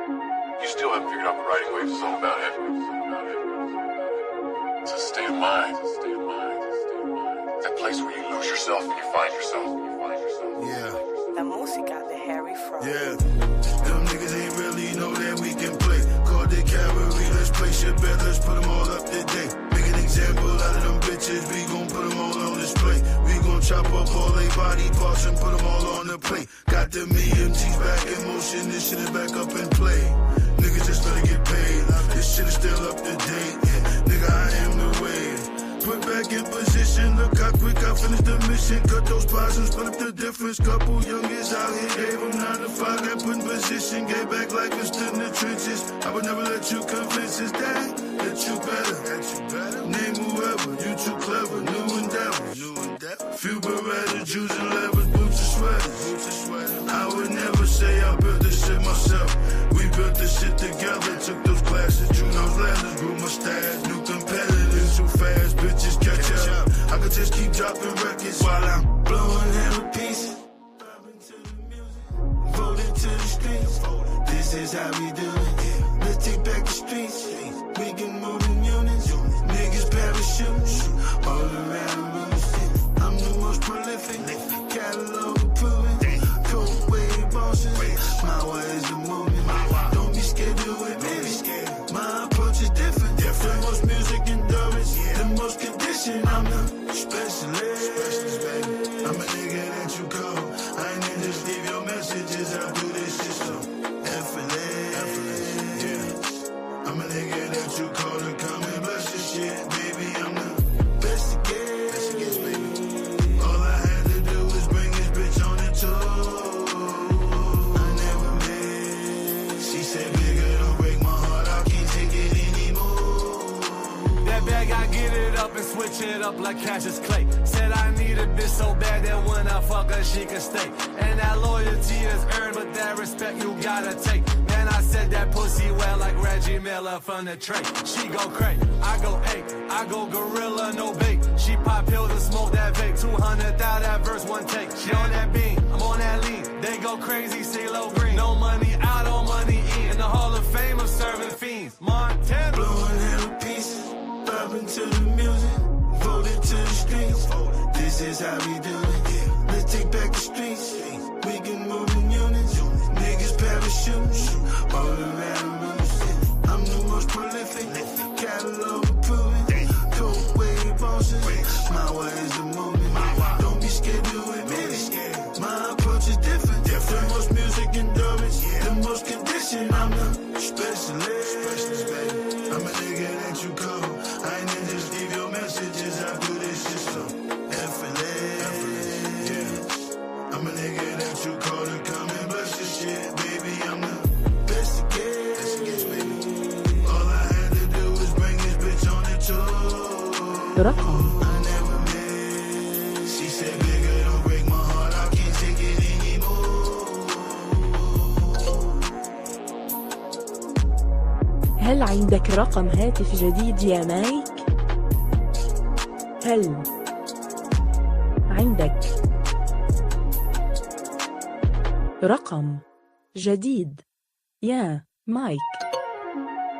You still haven't figured out what writing waves is all about, have you? It's a state of mind. That place where you lose yourself and you find yourself. Yeah. La música de Harry Fraud. Yeah. Them niggas ain't really know that we can play. Call the cavalry, let's play shit better, let's put them all up to date. Make an example out of them bitches, we gon' put them all on display. We gon' chop up all they body parts and put them all on the plate. Got them EMTs back in motion, this shit is back up in play. Niggas just let it get paid, this shit is still up to date. Nigga, I am the wave. Put back in position, look how quick I finished the mission. Cut those pies and split up the difference. Couple youngins out here, gave them 9 to 5, got put in position. Gave back like we stood in the trenches. I would never let you convince us that you better. Name whoever, you too clever. New endeavors. Few Beretta, Jews and levers, boots and sweaters. I would never say I built this shit myself. We built this shit together, took those classes, drew those letters, grew my stash. New competitors too fast, bitches catch up. I could just keep dropping records while I'm blowing them to pieces. Voted to the streets. This is how we do it. Let's take back the streets. We can move in units. Niggas parachutes all around the room. I'm the most prolific. Catalog approving. Cold wave bosses. My way is the movement. Don't be scared, do it, baby. My approach is different. The most music endurance. The most condition. I'm the specialist, baby. I'm a nigga that you call. I ain't even just leave your messages. I do this shit so effortless. Yeah. I'm a nigga that you call to come and bless your shit, baby. I'm the best to get. All I had to do was bring this bitch on the tour. I never made. She said, nigga, don't break my heart. I can't take it anymore. That bag, I get it up and switch it up like Cassius Clay. Said I need a bitch so bad that when I fuck her, she can stay. And that loyalty is earned, but that respect you gotta take. Man, I said that pussy well like Reggie Miller from the tray. She go cray, I go eight, I go gorilla, no bait. She pop pills and smoke that vape. 200 out that verse, one take. She on that beam, I'm on that lean. They go crazy, CeeLo Green. No money out, on money in. In the Hall of Fame of serving fiends. Montana. Blowing them to pieces, bobbing to the music. Voted to the streets. This is how we do it. Let's take back the streets. We can move in units. Niggas parachutes all around the room. I'm the most prolific. Catalog approving. Cold wave bosses. My way is the movement. Don't be scared, do it, baby. My approach is different. The most music endurance. The most condition. I'm the specialist, baby. I'm a nigga that you call. I ain't even just leave your messages. I do this shit so effortless. Yeah. I'm a nigga that you call to come and bless your shit, baby. I'm the best to get, baby. All I had to do was bring this bitch on the tour. رقم I never made. She said, nigga, don't break my heart. I can't take it anymore. هل عندك رقم هاتف جديد يا مايك؟ هل عندك رقم جديد يا مايك؟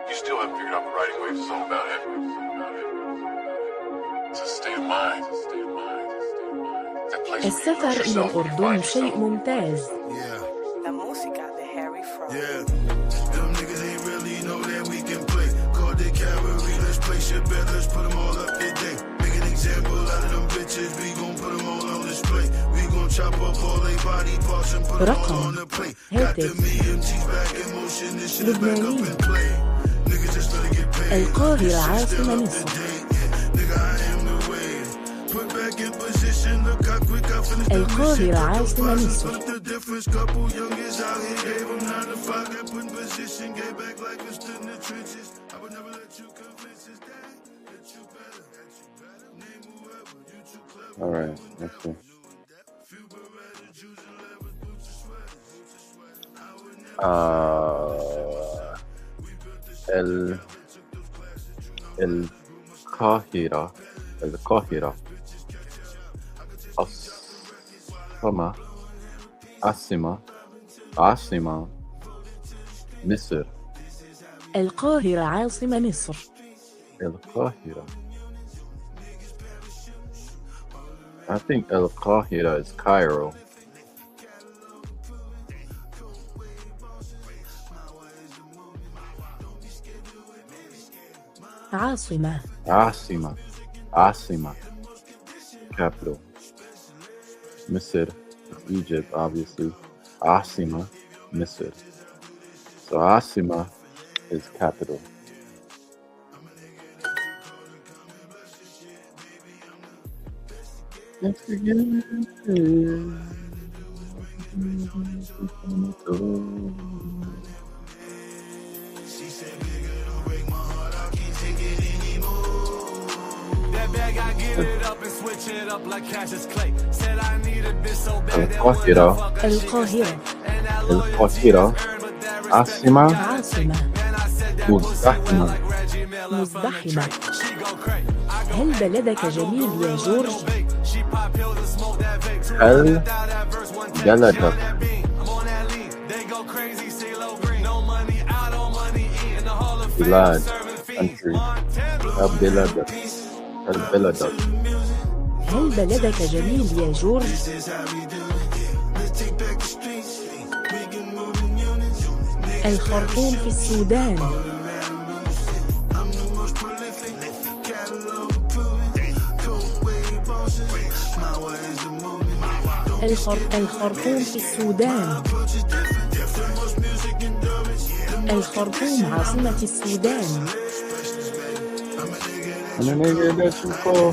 You still haven't figured out what writing waves is all about, have you? It's a state of mind. That place where you lose السفر إلى yourself and you الأردن find شيء yourself. ممتاز. Yeah. La música de Harry Fraud. Yeah, them niggas ain't really know that we can play. Call the cavalry, let's play shit better, let's put them all up to date. Make an example out of them bitches, we gon' put them all on display. We gon' chop up all they body parts and put them all on the plate. Got them EMTs back in motion, this shit is back up in play. Niggas just let it get paid. القاهرة عاصمة Still up مصر. to date. Nigga, I am the wave. Put back in position, look how quick I finished the mission. القاهرة Cut those عاصمة pies and مصر. split up the difference. Couple youngins out here, gave them 9 to 5, got put in position. Gave back like we stood in the trenches. I would never let you convince us that you better. Name whoever, you too clever. All right, let's see. Few Beretta, Jews and levers, boots and sweaters. I would never ال القاهرة عاصمة مصر. القاهرة عاصمة مصر. القاهرة. I think القاهرة is Cairo. عاصمة. عاصمة. Capital. Misr, Egypt, obviously. Asima, Misr. So Asima is capital. That bag, I get it up and switch it up like Cassius Clay. Said I need a bitch so bad that when I القاهرة. fuck her, she can stay. القاهرة. And that loyalty is القاهرة. earned, but that respect you عاصمة gotta take. عاصمة. Man, I said that pussy wet مزدحمة. like Reggie Miller from the مزدحمة. Drake. She go crazy. I go هل hey. بلدك I go جميل يا gorilla, no جورج؟ vape. She pop pills and smoke that vape. هل 200,000 that verse, one take. She بلدك on that beam. I'm on that lean. They go crazy, CeeLo Green. No money out, on money in. In the Hall of Fame, بلاد serving fiends. country Montana. البلد البلد هل بلدك جميل يا جورج؟ الخرطوم في السودان. الخرطوم في السودان. الخرطوم عاصمة السودان. أنا nigga that you call.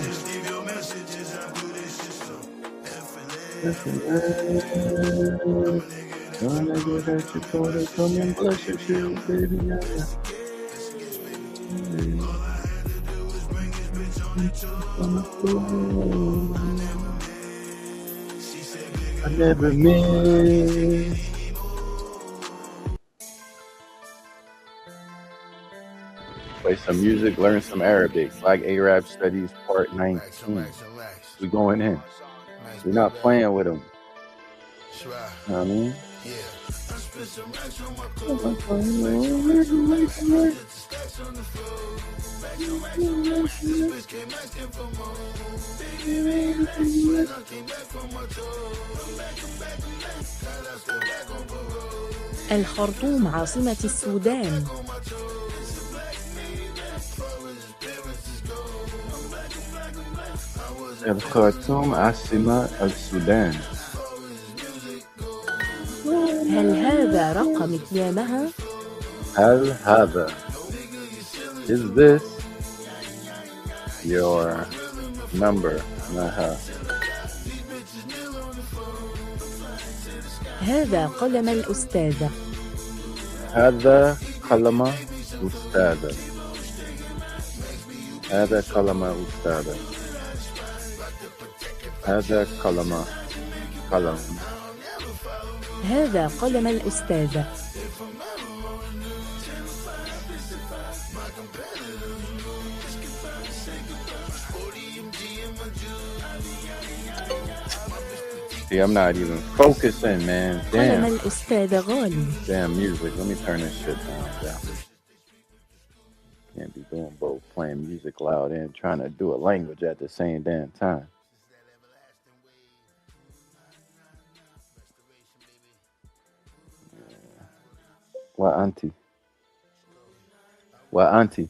I'm a nigga that you call to come and bless your shit, baby. I never miss. Play some music, learn some Arabic. Black Arab Studies Part 19. We going in. We're not playing with them. You know what I mean? الخرطوم عاصمة السودان. الخرطوم عاصمة السودان. هل هذا رقم اتيانها؟ هل هذا is this your number? نها. هذا قلم الأستاذة. هذا قلم أستاذة. هذا قلم أستاذة. هذا قلم هذا قلم الأستاذة. See, I'm not even focusing, man. قلم Damn. الأستاذ غالي. Damn music. Let me turn this shit down. Yeah. Can't be doing both, playing music loud and trying to do a language at the same damn time. What auntie? What auntie?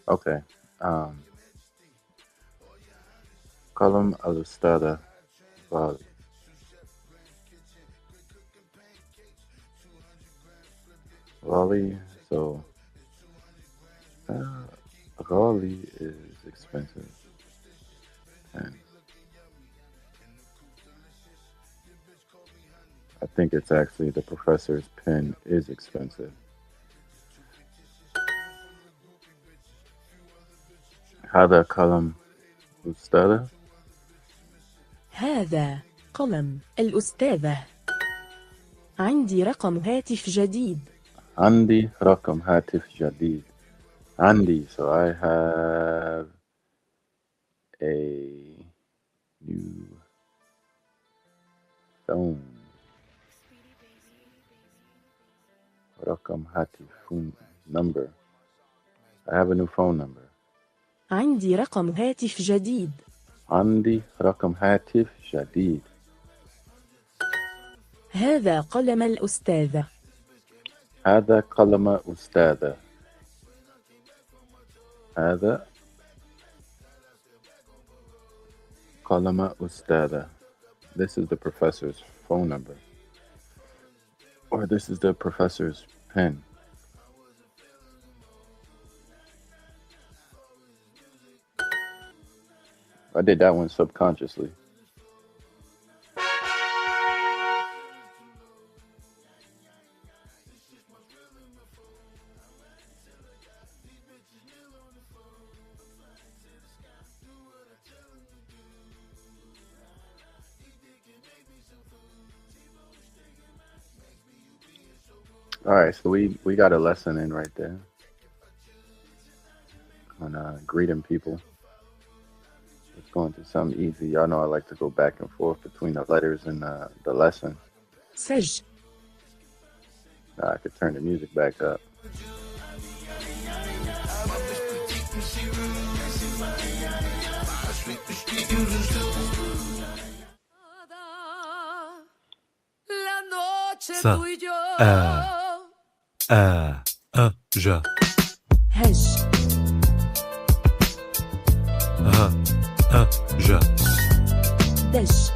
Okay. Column Alustada Valley. Raleigh, so Raleigh is expensive. 10. I think it's actually the professor's pen is expensive. هذا قلم أستاذة. هذا قلم الأستاذة. عندي رقم هاتف جديد. عندي رقم هاتف جديد. عندي, so I have a new phone. رقم هاتف phone number. I have a new phone number. عندي رقم هاتف جديد. عندي رقم هاتف جديد. هذا قلم الأستاذة. هذا قلم أستاذة. هذا قلم أستاذة. This is the professor's phone number. Or this is the professor's pen. I did that one subconsciously. All right, so we got a lesson in right there on greeting people. Let's go into something easy. Y'all know I like to go back and forth between the letters and the lesson. سج. I could turn the music back up. Ja. هج. Ja. دج.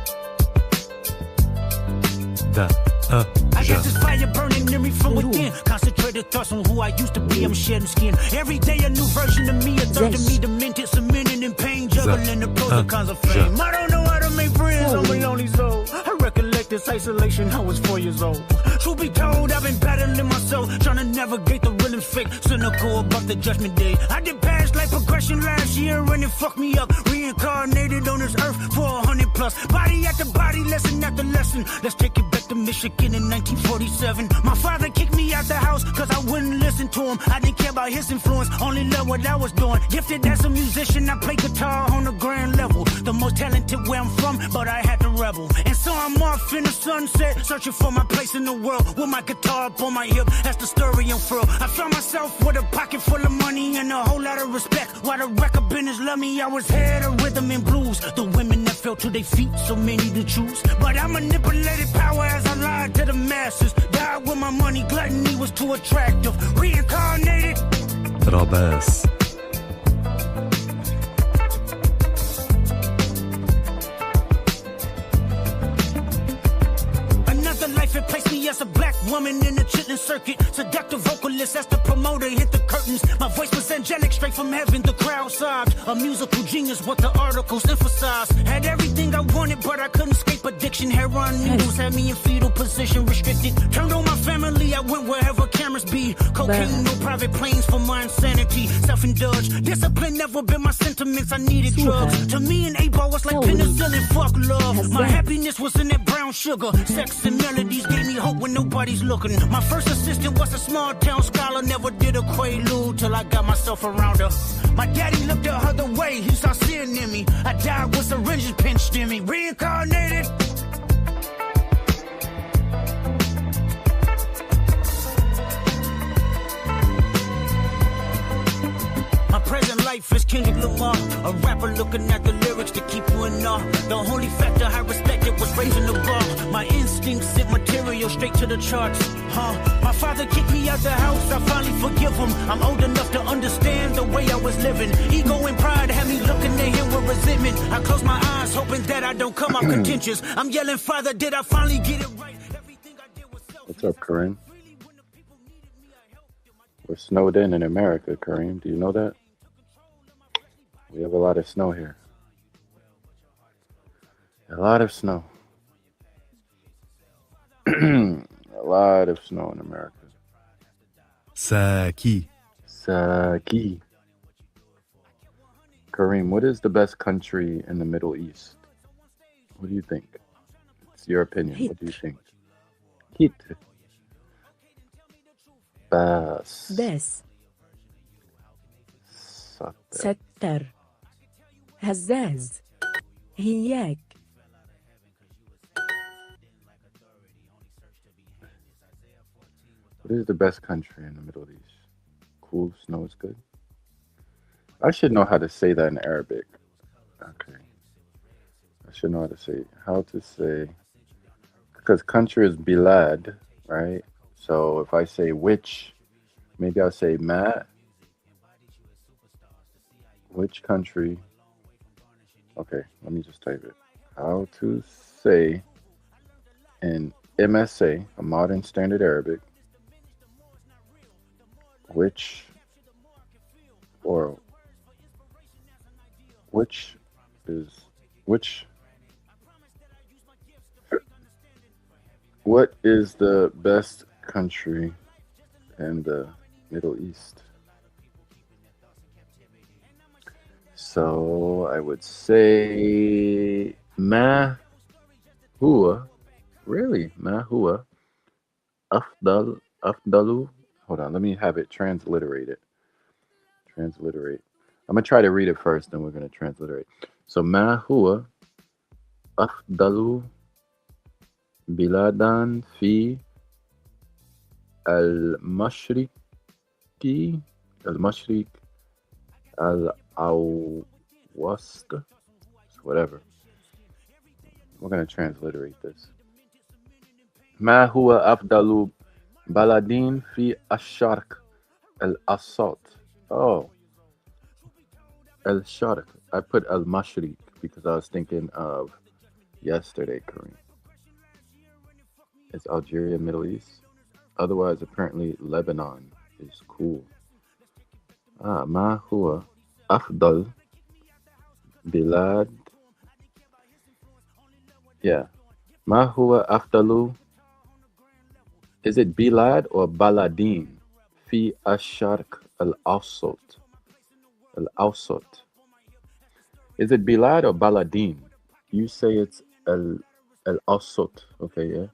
Da. I got this fire burning in me from within. Concentrated thoughts on who I used to be. I'm shedding skin. Every day a new version of me. A third of me demented, cemented in pain. Juggling the pros and cons of fame. I don't know how to make friends. I'm a lonely soul. I recollect this isolation. I was 4 years old. Truth be told, I've been battling myself. Trying to navigate the real and fake. Cynical about the judgment day. I did past life progression last year and it fucked me up. Reincarnated on this earth for 100 plus. Body after body, lesson after lesson. Let's take it back to Michigan in 1947. My father kicked me out the house cause I wouldn't listen to him. I didn't care about his influence, only loved what I was doing. Gifted as a musician, I play guitar on the grand level. The most talented where I'm from, but I had to rebel. And so I'm off in the sunset, searching for my place in the world. With my guitar up on my hip, that's the story unfurled. I found myself with a pocket full of money and a whole lot of respect. While the record business loved me, I was head of rhythm and blues. The women that fell to their feet, so many to choose. But I manipulated power as I lied to the masses. Died with my money, gluttony was too attractive. Reincarnated. Rabas. Another life, it placed me as a black woman in the chitlin circuit. Seductive vocalist as the promoter hit the curtains. My voice was angelic, straight from heaven. The crowd sobbed. A musical genius, what the articles emphasized. Had everything I wanted, but I couldn't escape addiction. Heroin needles had me in fetal position, restricted. Turned on my family, I went wherever cameras be. Cocaine, no private planes for my insanity. Self-indulge, discipline never been my sentiments. I needed drugs. To me, an 8-ball was like penicillin. Fuck love. My happiness was in that brown sugar. Sex and melodies gave me hope when nobody's looking. My first assistant was a small town scholar. Never did a quaalude till I got myself around her. My daddy looked the other way. He saw sin in me. I died with syringes pinched in me. Reincarnated. My present life is Kendrick Lamar, a rapper looking at the lyrics to keep you in awe. The only factor I respected was raising the bar. My instincts sent material straight to the charts. My father kicked me out the house, I finally forgive him. I'm old enough to understand the way I was living. Ego and pride had me looking at him with resentment. I close my eyes, hoping that I don't come out contentious. I'm yelling, Father, did I finally get it right? Everything I did was selfish. What's up, Kareem? We're snowed in America, Kareem. Do you know that? We have a lot of snow here. A lot of snow. A lot of snow in America. Saki. Saki. Kareem, what is the best country in the Middle East? What do you think? It's your opinion. What do you هتر think? Hit. Bas. باس Satter. ستر هزاز هياك What is the best country in the Middle East? Cool, snow is good. I should know how to say that in Arabic. Okay. I should know how to say, because country is bilad, right? So if I say which, maybe I'll say ma, which country? Okay, let me just type it. How to say in MSA, a modern standard Arabic, which or which is which what is the best country in the Middle East? So I would say ma huwa, really ma huwa afdalu. Hold on, let me have it transliterated. Transliterate. I'm gonna try to read it first, then we're gonna transliterate. So ma huwa afdalu biladan fi al-mashriqi al-mashriq al-awwast, whatever. We're gonna transliterate this. Ma huwa afdalu baladin fi ash-sharq al-awsat. Oh, al-sharq. I put al-mashriq because I was thinking of yesterday, Kareem. It's Algeria, Middle East. Otherwise, apparently Lebanon is cool. Ma huwa afdal bilad. Yeah. Ma huwa afdalu. Is it bilad or baladin? Fi ash-sharq al-awsat. Al-awsat. Is it bilad or baladin? You say it's al-awsat. Okay, yeah.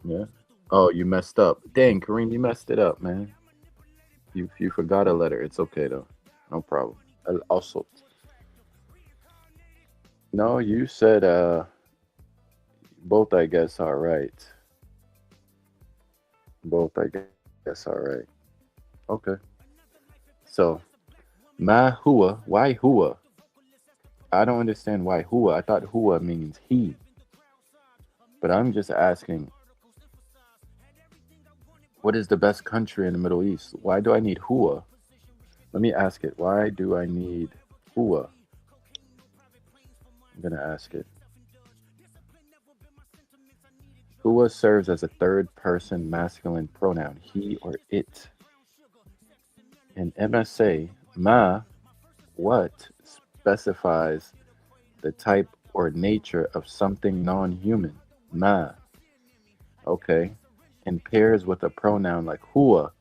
Yeah. Oh, you messed up. Dang, Kareem, you messed it up, man. You forgot a letter. It's okay though. No problem. Al-awsat. No, you said both I guess are right. Both I guess are right. Okay. So ma huwa, why huwa? I don't understand why huwa. I thought huwa means he. But I'm just asking, what is the best country in the Middle East? Why do I need huwa? Let me ask it. Why do I need huwa? I'm gonna ask it. Huwa serves as a third person masculine pronoun, he or it. In MSA, ma, what, specifies the type or nature of something non-human. Ma. Okay. And pairs with a pronoun like huwa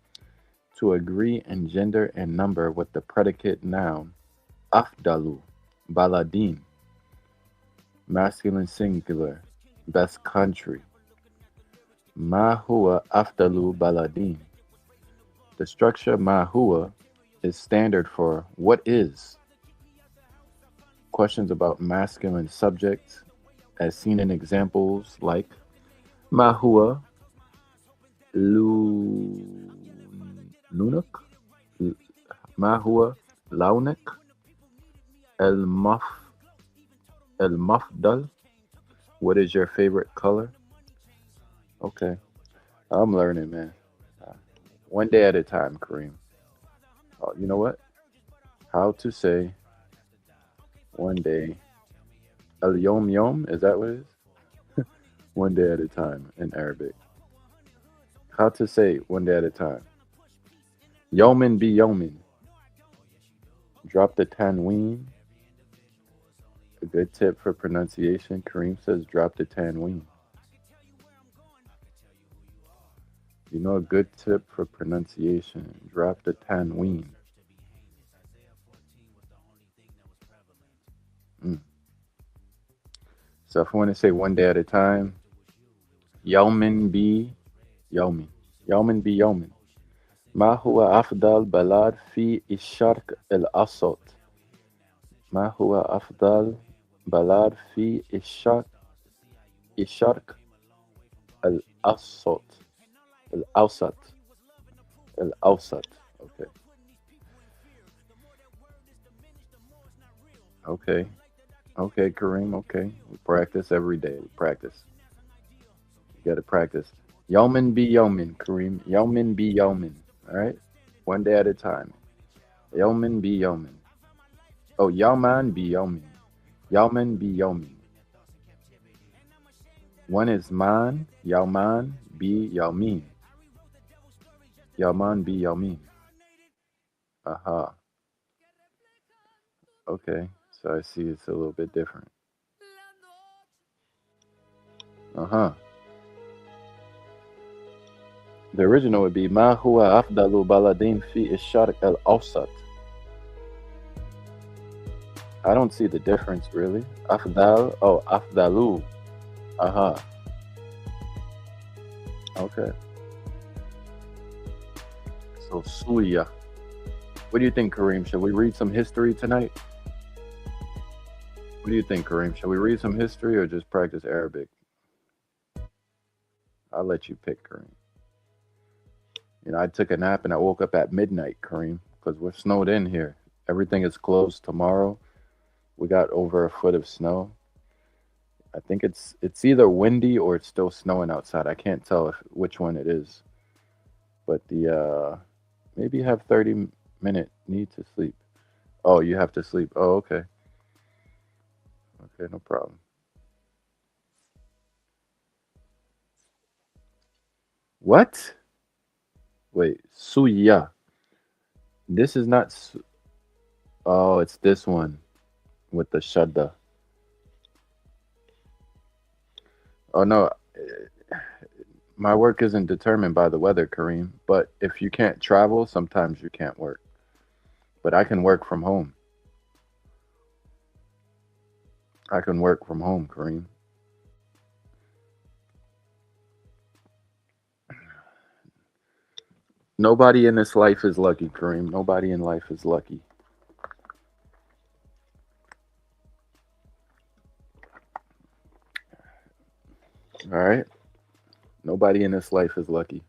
to agree in gender and number with the predicate noun afdalu, baladin, masculine singular, best country. Ma huwa afdalu baladin. The structure ma huwa is standard for what is. Questions about masculine subjects as seen in examples like ma huwa lunuk, ma huwa launik, el mafdal, what is your favorite color? Okay, I'm learning, man. One day at a time, Kareem. Oh, you know what? How to say one day. El yom yom, is that what it is? One day at a time in Arabic. How to say one day at a time. Yomin be yomin. Drop the tanween. A good tip for pronunciation. Kareem says drop the tanween. You know a good tip for pronunciation. Drop the tanween. So if I want to say one day at a time, يوم بيوم يوم بيوم ما هو أفضل بلد في الشرق الأوسط ما هو أفضل بلد في الشرق الأوسط الأوسط الأوسط. Okay. Okay. Okay, Kareem. Okay. We practice every day. We practice. You got to practice. Yeoman be yeoman, Kareem. Yeoman be yeoman. All right? One day at a time. Yeoman be yeoman. Oh, yeoman be yeoman. Yeoman be yeoman. One is man, yeoman be yeomin. Yeoman be yeomin. Aha. Okay. So I see it's a little bit different. Uh-huh. The original would be ما هو أفضل بلدين في الشرق الأوسط. I don't see the difference really. أفضل, oh, أفضلو. Aha. Okay. So Suya. What do you think, Kareem? Shall we read some history tonight? What do you think, Kareem? Shall we read some history or just practice Arabic? I'll let you pick, Kareem. You know, I took a nap and I woke up at midnight, Kareem, because we're snowed in here. Everything is closed tomorrow. We got over a foot of snow. I think it's either windy or it's still snowing outside. I can't tell which one it is. But maybe have 30-minute need to sleep. Oh, you have to sleep. Oh, okay. Okay, no problem. What? Wait, Suya. This is not. Oh, it's this one with the shadda. Oh no, my work isn't determined by the weather, Kareem. But if you can't travel, sometimes you can't work. But I can work from home. I can work from home, Kareem. Nobody in this life is lucky, Kareem. Nobody in life is lucky. All right? Nobody in this life is lucky.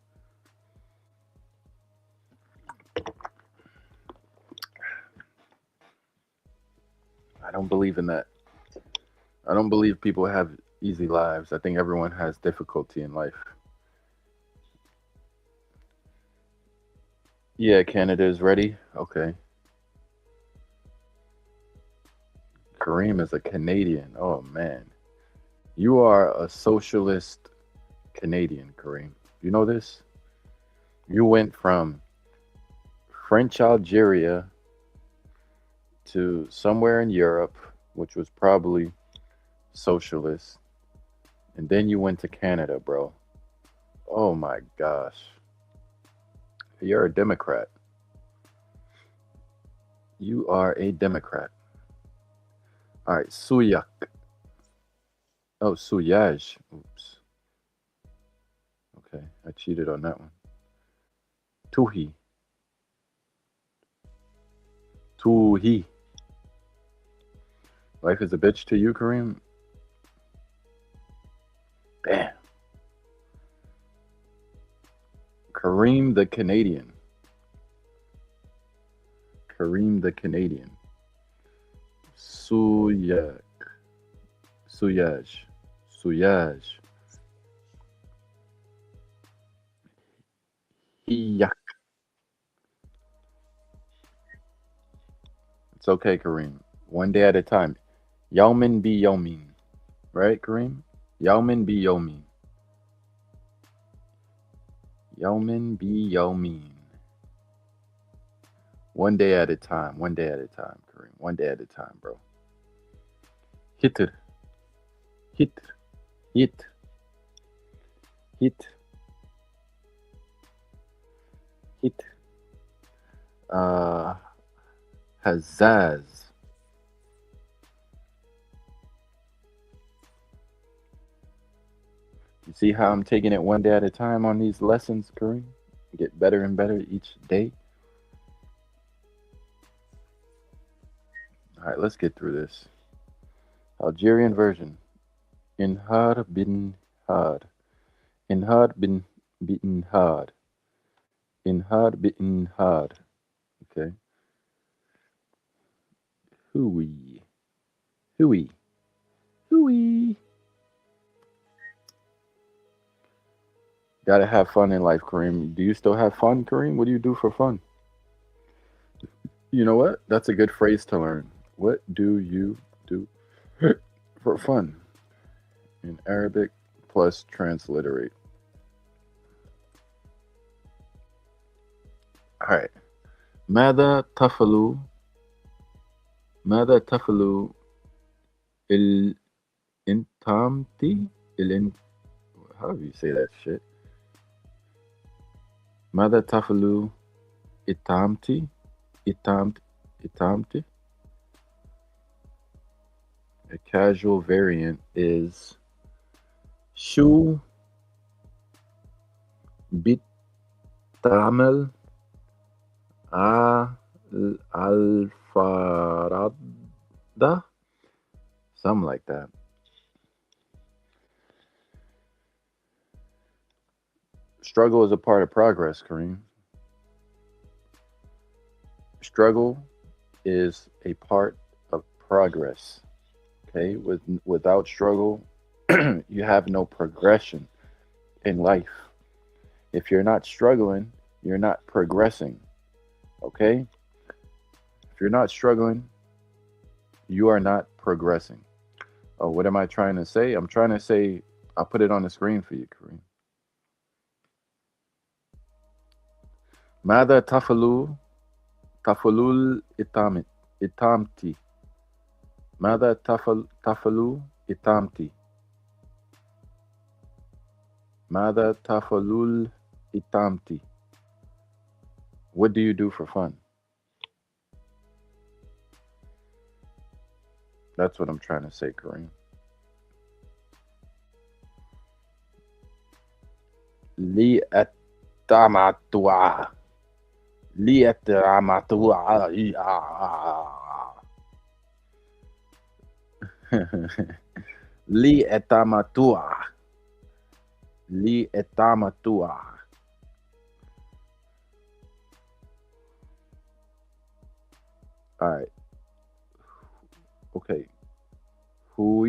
I don't believe in that. I don't believe people have easy lives. I think everyone has difficulty in life. Yeah, Canada is ready. Okay. Kareem is a Canadian. Oh, man. You are a socialist Canadian, Kareem. You know this? You went from French Algeria to somewhere in Europe, which was probably socialist. And then you went to Canada, bro. Oh my gosh. You're a Democrat. You are a Democrat. All right, Suyak. Oh, Suyaj. Oops. Okay, I cheated on that one. Tuhi. Tuhi. Life is a bitch to you, Kareem? Damn. Kareem the Canadian. Kareem the Canadian. Suyak. Suyaj. Suyaj. Yak. It's okay, Kareem. One day at a time. Yaumin be yomin. Right, Kareem? Yaumin be yomin. Yaumin be yomin. One day at a time. One day at a time, Kareem. One day at a time, bro. Hitr. Hit. Hit. Hit. Hit. Hazaz. You see how I'm taking it one day at a time on these lessons, Kareem? Get better and better each day. All right, let's get through this. Algerian version. Inhar bin hard. Inhar bin hard. Inhar bin hard. Okay. Hooey. Hooey. Hooey. Gotta have fun in life, Kareem. Do you still have fun, Kareem? What do you do for fun? You know what? That's a good phrase to learn. What do you do for fun? In Arabic plus transliterate. All right. ماذا تفعل ماذا تفعل الانتامتي how do you say that shit? ماذا تفعل إتامتي إتامتي. A casual variant is شو بتعمل الفرادة, something like that. Struggle is a part of progress, Kareem. Struggle is a part of progress. Okay, without struggle, you have no progression in life. If you're not struggling, you're not progressing. Okay? If you're not struggling, you are not progressing. Oh, what am I trying to say? I'm trying to say, I'll put it on the screen for you, Kareem. ماذا تفعل إتامتي. ماذا تفعل إتامتي. ماذا تفعل إتامتي. What do you do for fun? That's what I'm trying to say, Kareem. لي التمتع. لي التمتع. لي التمتع. لي التمتع. All right. Okay. Who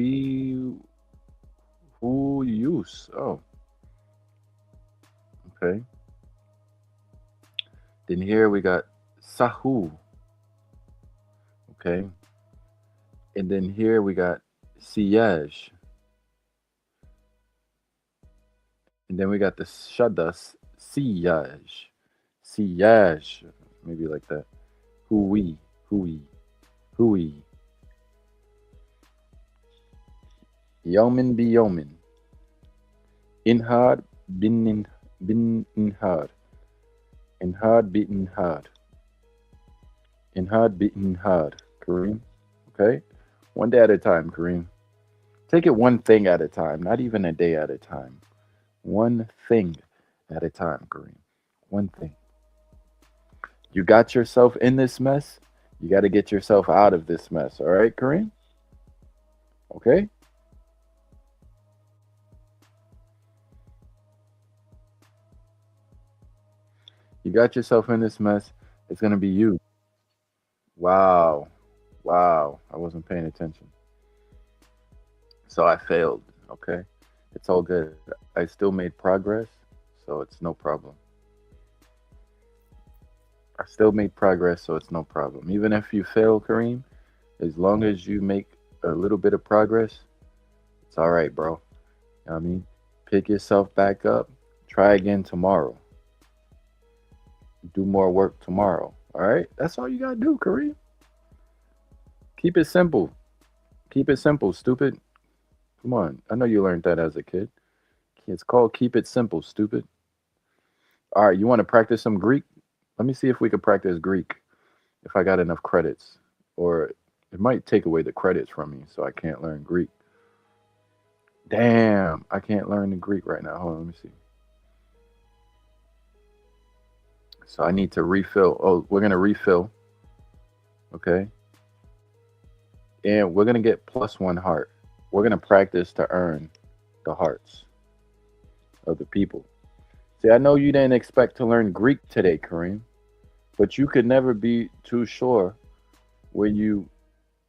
use? Oh. Okay. Then here we got sahu. Okay. And then here we got siyaj. And then we got the shaddas siyaj. Siyaj. Maybe like that. Hui. يوم بيوم. انهار بانهار. انهار بانهار. انهار بانهار. Kareem. Okay? One day at a time, Kareem. Take it one thing at a time, not even a day at a time. One thing at a time, Kareem. One thing. You got yourself in this mess. You got to get yourself out of this mess. All right, Kareem? Okay? You got yourself in this mess. It's going to be you. Wow. I wasn't paying attention. So I failed. Okay? It's all good. I still made progress. So it's no problem. I still made progress, so it's no problem. Even if you fail, Kareem, as long as you make a little bit of progress, it's all right, bro. You know what I mean? Pick yourself back up. Try again tomorrow. Do more work tomorrow. All right? That's all you got to do, Kareem. Keep it simple. Keep it simple, stupid. Come on. I know you learned that as a kid. It's called keep it simple, stupid. All right, you want to practice some Greek? Let me see if we could practice Greek, if I got enough credits. Or it might take away the credits from me, so I can't learn Greek. Damn, I can't learn the Greek right now. Hold on, let me see. So I need to refill. Oh, we're gonna refill. Okay. And we're gonna get +1 heart. We're gonna practice to earn the hearts of the people. See, I know you didn't expect to learn Greek today, Kareem, but you could never be too sure when you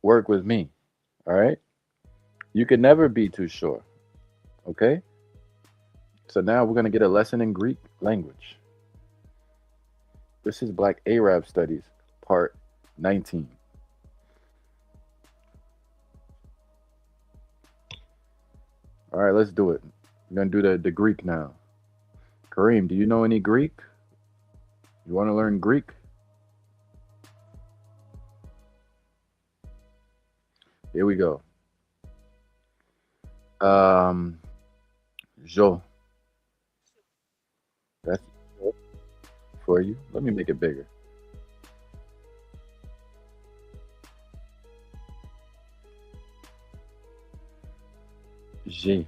work with me. All right? You could never be too sure. Okay? So now we're going to get a lesson in Greek language. This is Black Arab Studies, part 19. All right, let's do it. We're going to do the Greek now. Kareem, do you know any Greek? You want to learn Greek? Here we go. Jo. That's for you. Let me make it bigger. J.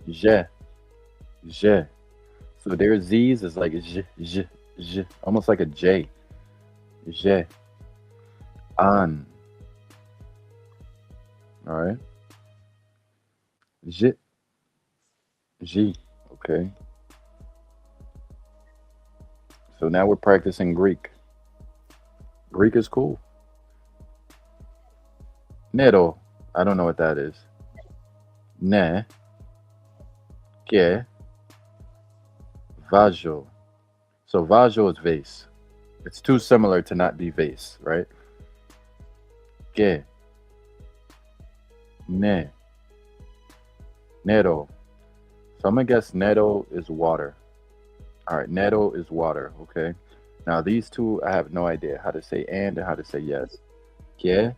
Je. Je. So their Z's is like J, almost like a J. Je. An. All right. J. G. Okay. So now we're practicing Greek. Greek is cool. Nero. I don't know what that is. Ne. Que. Vajo. So vajo is vase. It's too similar to not be vase, right? Que. Ne. Nero. So I'm gonna guess nero is water. All right, nero is water. Okay. Now these two, I have no idea how to say and how to say yes. Que.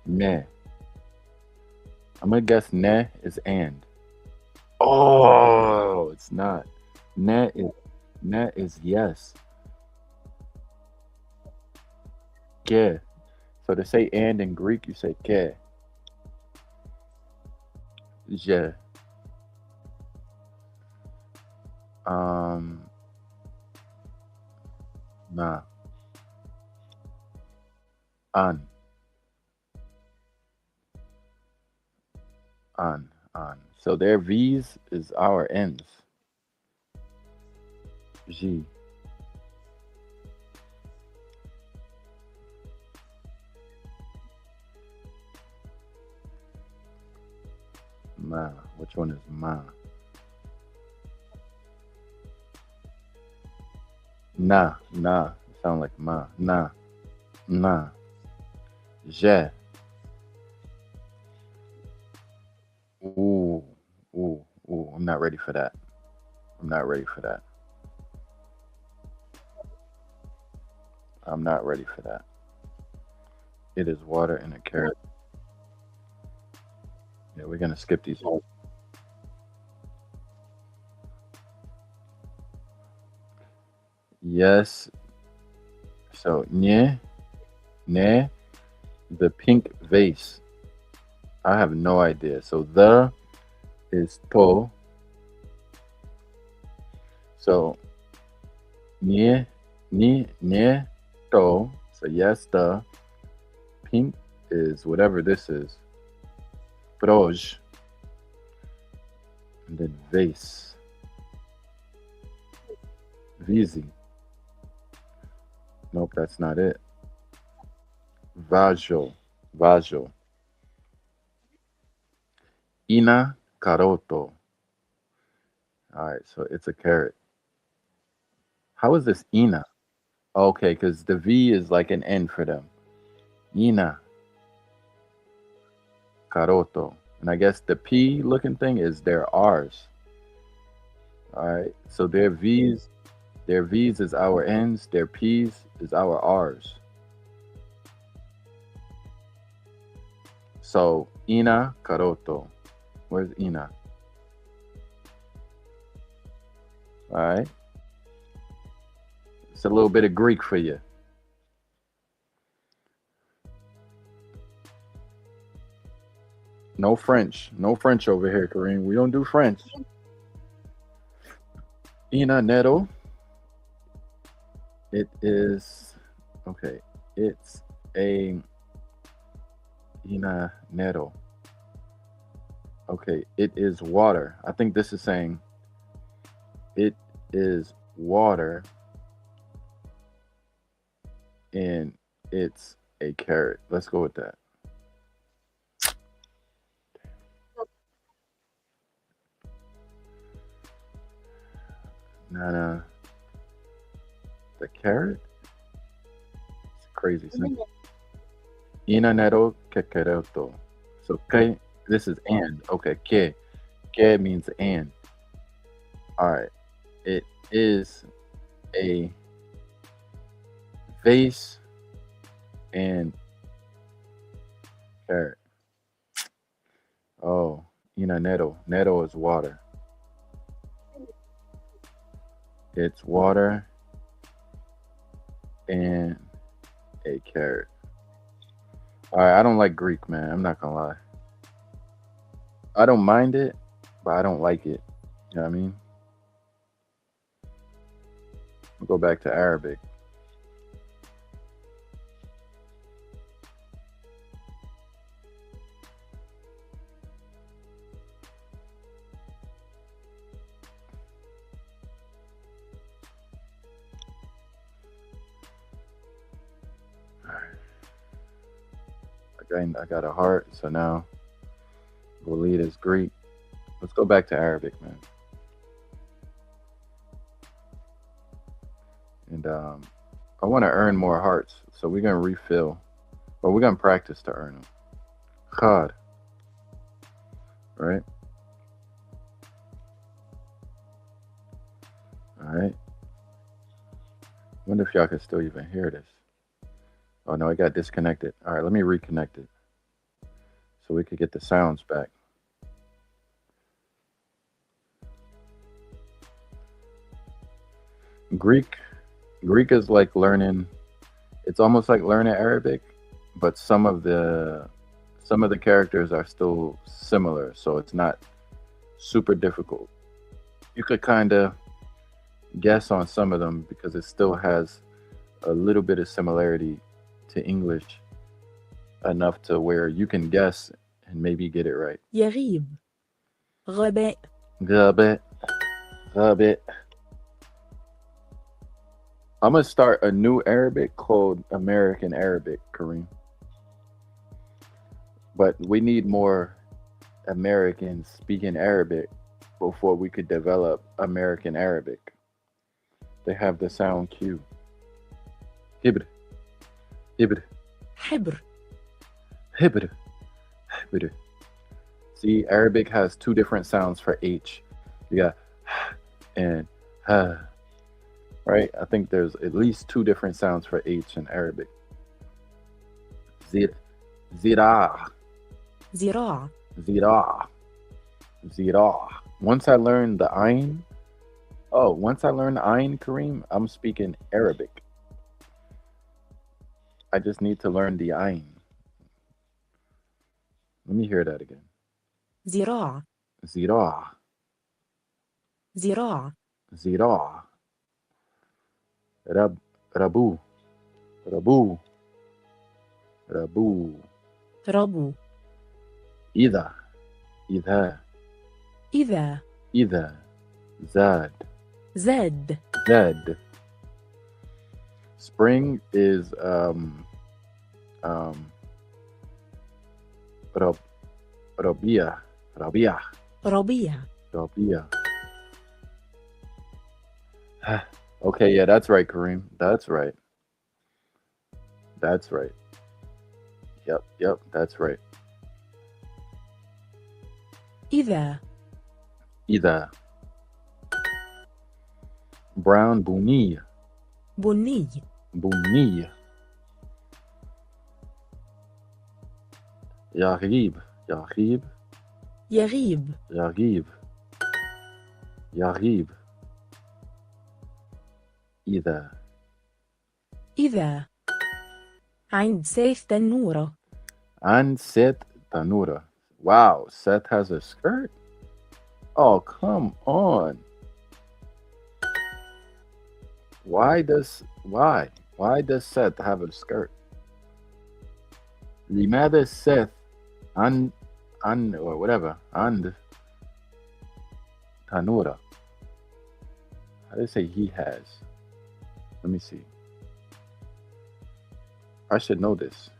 Ne. I'm gonna guess ne is and. Oh, it's not. Ne is yes. Que. So to say and in Greek, you say que. Je. Na. An. So their V's is our N's. G. Ma. Which one is ma? Na. Sound like ma. Na. Je. Ooh. I'm not ready for that. I'm not ready for that. It is water and a carrot. Yeah, we're gonna skip these. Yes. So ne, the pink vase. I have no idea. So the is to. So ne, to. So yes, the pink is whatever this is. Proj. And then vase. Vizi. Nope, that's not it. Vajo. Ina caroto. All right, so it's a carrot. How is this ina? Okay, because the V is like an N for them. Ina caroto. And I guess the P looking thing is their R's. All right, so their V's is our N's, their P's is our R's. So ina caroto. Where's ina? All right. It's a little bit of Greek for you. No French. No French over here, Kareem. We don't do French. Ina Neto. It is okay. It's a Ina Neto. Okay, it is water. I think this is saying it is water and it's a carrot. Let's go with that. Nana. The carrot? It's crazy. Inanero kekereto. So ke, this is and. Okay, ke. Ke means and. Alright. It is a vase and carrot. Oh, Inanero. Neto is water. It's water and a carrot. All right, I don't like Greek, man. I'm not gonna lie. I don't mind it, but I don't like it. You know what I mean? We'll go back to Arabic. I got a heart, so now we'll lead as Greek. Let's go back to Arabic, man. And I want to earn more hearts, so we're gonna refill, but we're gonna practice to earn them. Khad, right? All right. Wonder if y'all can still even hear this. Oh no, I got disconnected. All right, let me reconnect it so we could get the sounds back. Greek is like learning. It's almost like learning Arabic, but some of the characters are still similar, so it's not super difficult. You could kind of guess on some of them because it still has a little bit of similarity to English, enough to where you can guess and maybe get it right. يغيب غباء غابت. I'm gonna start a new Arabic called American Arabic, Kareem. But we need more Americans speaking Arabic before we could develop American Arabic. They have the sound cue. Hibr. Hibr. حبر Hibr. Hibr. See, Arabic has two different sounds for H. You got and ha. Right? I think there's at least two different sounds for H in Arabic. Zira. زراع Zira. Zira. Once I learn the Ain, Kareem, I'm speaking Arabic. I just need to learn the Ain. Let me hear that again. زراع Zira. زراع Zira. Rabu. Rabu. Rabu. ربو إذا. إذا. إذا إذا. Zad. زاد Zed. Spring is Rabia. ربيع Rabia. Okay, yeah, that's right, Kareem. That's right. That's right. Yep, that's right. إذا إذا. Brown بني. بني بني. يغيب. يغيب. يغيب يغيب. يغيب. إذا. إذا عند سيف تنورة عن ست تنورة. Wow, Seth has a skirt? Oh, come on. Why does Seth have a skirt? لماذا Seth or whatever and Tanura? How do you say he has? Let me see. I should know this.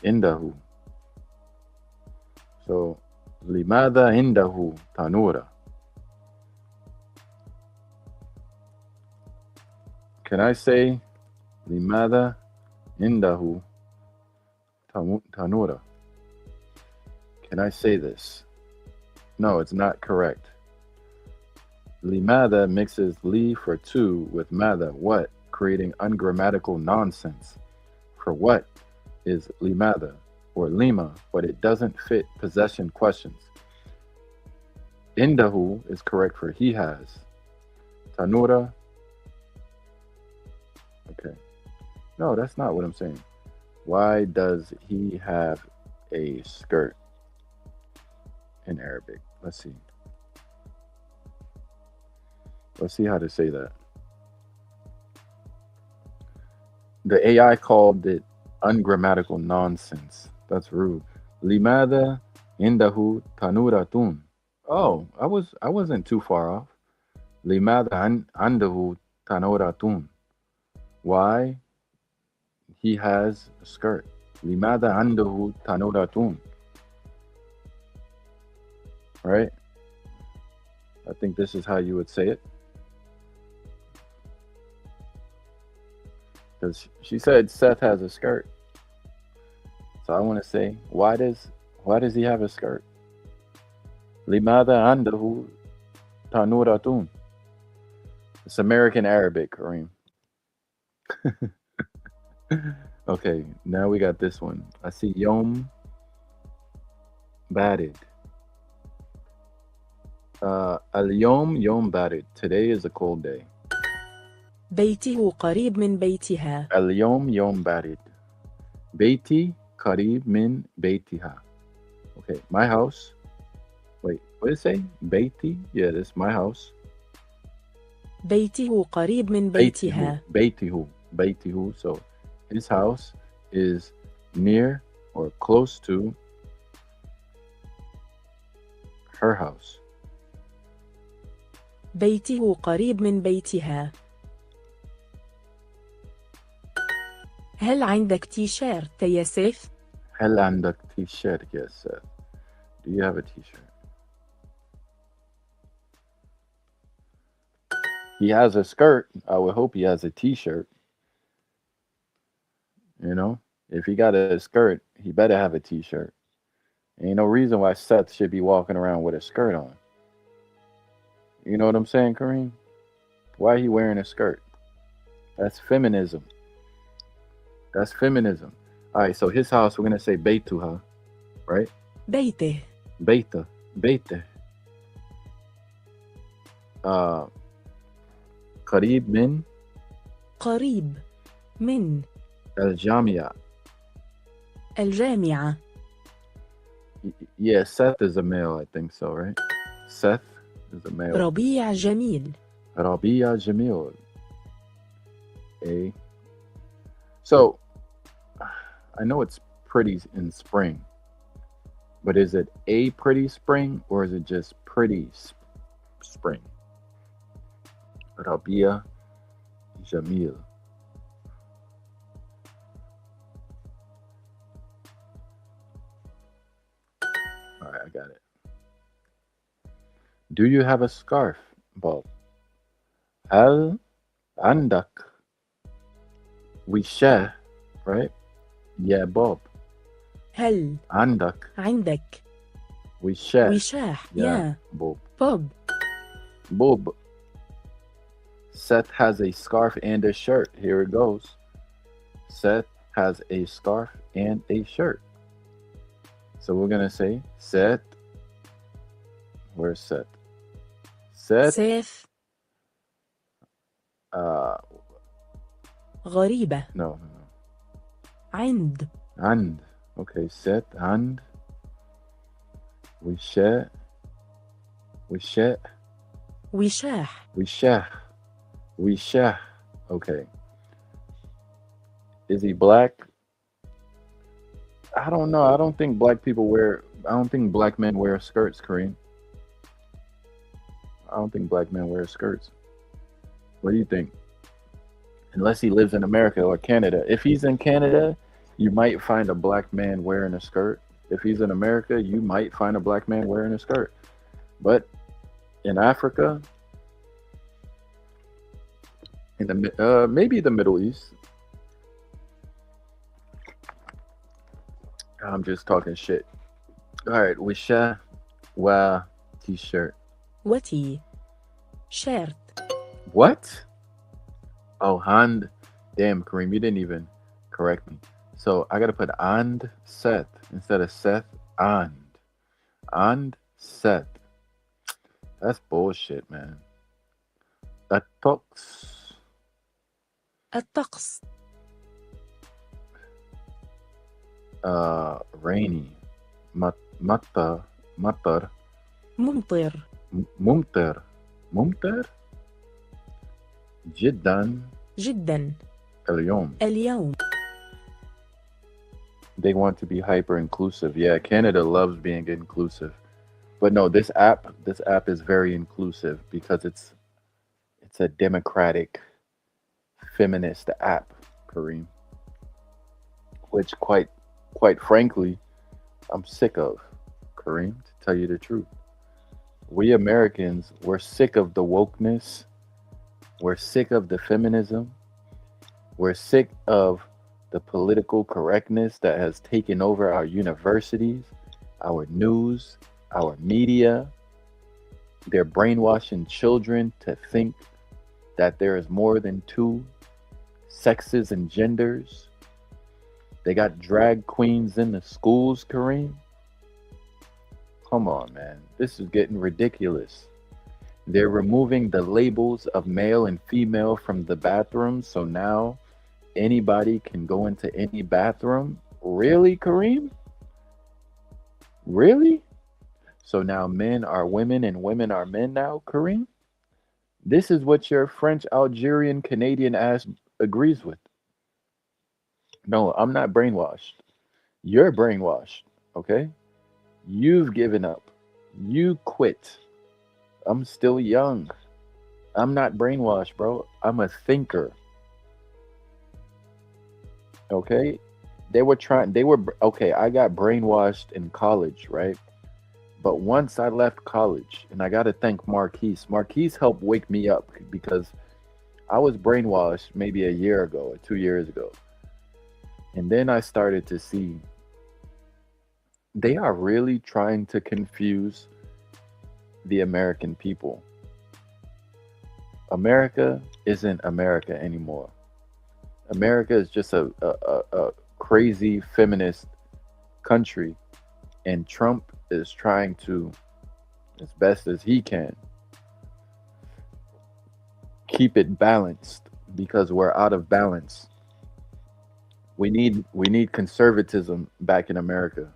Indahu. So لماذا عنده تنورة? Can I say لماذا عنده تنورة? Can I say this? No, it's not correct. لماذا mixes li for to with mada, what, creating ungrammatical nonsense. For what is limada or lima, but it doesn't fit possession questions. Indahu is correct for he has. Tanura. Okay. No, that's not what I'm saying. Why does he have a skirt in Arabic? Let's see. Let's see how to say that. The AI called it ungrammatical nonsense. That's rude. Limada indahu tanuratun. Oh, I wasn't too far off. Limada andahu tanuratun. Why he has a skirt. Limada andahu tanuratun. Right? I think this is how you would say it. Because she said Seth has a skirt. So I want to say, why does he have a skirt? Limada andahu tanuratun. It's American Arabic, Kareem. Okay, now we got this one. I see Yom Barid. Al-Yom Yom Barid. Today is a cold day. بيته قريب من بيتها. اليوم يوم بارد. بيتي قريب من بيتها. Okay, my house. Wait, what did it say? بيتي? Yeah, this is my house. بيته قريب من بيتها. بيته. So his house is near or close to her house. بيته قريب من بيتها. هل عندك تيشيرت يا سيف؟ هل عندك تيشيرت يا سيف? Do you have a t-shirt? He has a skirt. I would hope he has a t-shirt. You know, if he got a skirt, he better have a t-shirt. Ain't no reason why Seth should be walking around with a skirt on. You know what I'm saying, Kareem? Why he wearing a skirt? That's feminism. That's feminism. All right, so his house, we're going to say Beituha, right? بيته. Beite. قريب من قريب من الجامعة. الجامعة. Yeah, Seth is a male, I think so, right? Seth is a male. ربيع جميل. ربيع جميل. So, I know it's pretty in spring, but is it a pretty spring or is it just pretty spring? Rabia Jamil. All right, I got it. Do you have a scarf, Bob? هل عندك وشاح, right? Yeah, Bob. هل عندك وشاح? Yeah. Bob. Seth has a scarf and a shirt. Here it goes. Seth has a scarf and a shirt. So we're going to say Seth. Where's Seth? سيف. غريبة. No. عند. And. Okay, set. And. وشاء. وشاح. وشاه. Okay. Is he black? I don't know. I don't think black men wear skirts, Kareem. I don't think black men wear skirts. What do you think? Unless he lives in America or Canada. If he's in Canada, you might find a black man wearing a skirt. If he's in America, you might find a black man wearing a skirt. But in Africa, in the maybe the Middle East, I'm just talking shit. All right, wisha wa t-shirt. وتي. شيرت. What? Oh, hand. Damn, Kareem, you didn't even correct me. So I gotta put and Seth instead of Seth. And Seth. That's bullshit, man. الطقس. الطقس. Rainy. مطر. ممطر. ممطر. جدا. اليوم. They want to be hyper inclusive. Yeah, Canada loves being inclusive. But no, this app is very inclusive because it's a democratic feminist app, Kareem. Which quite frankly, I'm sick of, Kareem, to tell you the truth. We Americans, we're sick of the wokeness. We're sick of the feminism. We're sick of the political correctness that has taken over our universities, our news, our media. They're brainwashing children to think that there is more than two sexes and genders. They got drag queens in the schools, Kareem. Come on, man. This is getting ridiculous. They're removing the labels of male and female from the bathroom, so now anybody can go into any bathroom. Really, Kareem? Really? So now men are women and women are men now, Kareem? This is what your French, Algerian, Canadian ass agrees with. No, I'm not brainwashed. You're brainwashed, okay? You've given up. You quit. I'm still young. I'm not brainwashed, bro. I'm a thinker. Okay? I got brainwashed in college, right? But once I left college, and I got to thank Marquise helped wake me up because I was brainwashed maybe a year ago or 2 years ago. And then I started to see they are really trying to confuse the American people. America isn't America anymore. America is just a crazy feminist country, and Trump is trying to, as best as he can, keep it balanced because we're out of balance. We need conservatism back in America.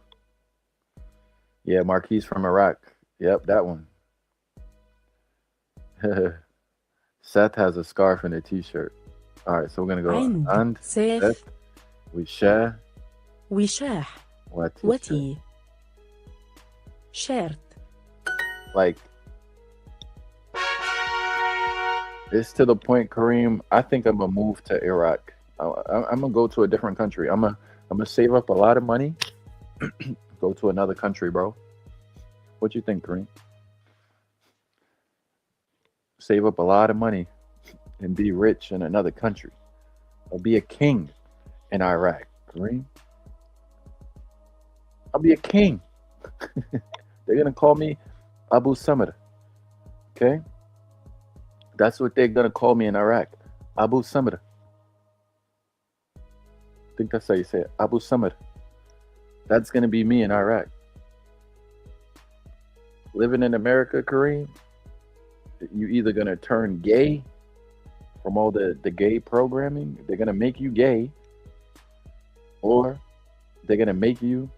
Yeah, Marquise from Iraq. Yep, that one. Seth has a scarf and a t-shirt. All right, so we're gonna go and Seth. وشاه. وتي. شيرت. Like, it's to the point, Kareem, I think I'm gonna move to Iraq. I'm gonna go to a different country. I'm gonna save up a lot of money, go to another country, bro. What you think, Kareem? Save up a lot of money and be rich in another country. I'll be a king in Iraq, Kareem. I'll be a king. They're gonna call me Abu Samad. Okay? That's what they're gonna call me in Iraq. Abu Samad. I think that's how you say it. Abu Samad. That's gonna be me in Iraq. Living in America, Kareem, you either gonna turn gay from all the gay programming. They're gonna make you gay, or they're gonna make you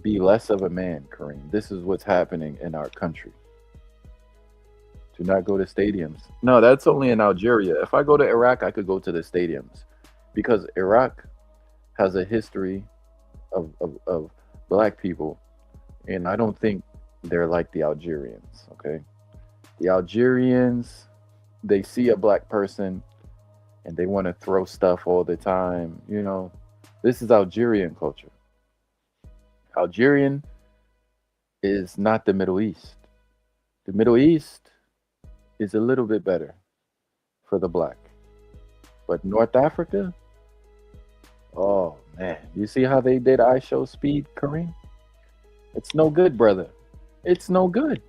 be less of a man, Kareem. This is what's happening in our country. Do not go to stadiums. No, that's only in Algeria. If I go to Iraq, I could go to the stadiums, because Iraq has a history of black people, and I don't think they're like the Algerians. Okay, the Algerians, they see a black person and they want to throw stuff all the time. You know, this is Algerian culture. Algerian is not the Middle East. The Middle East is a little bit better for the black, but North Africa, oh man, you see how they did I Show Speed, Kareem? It's no good, brother. It's no good.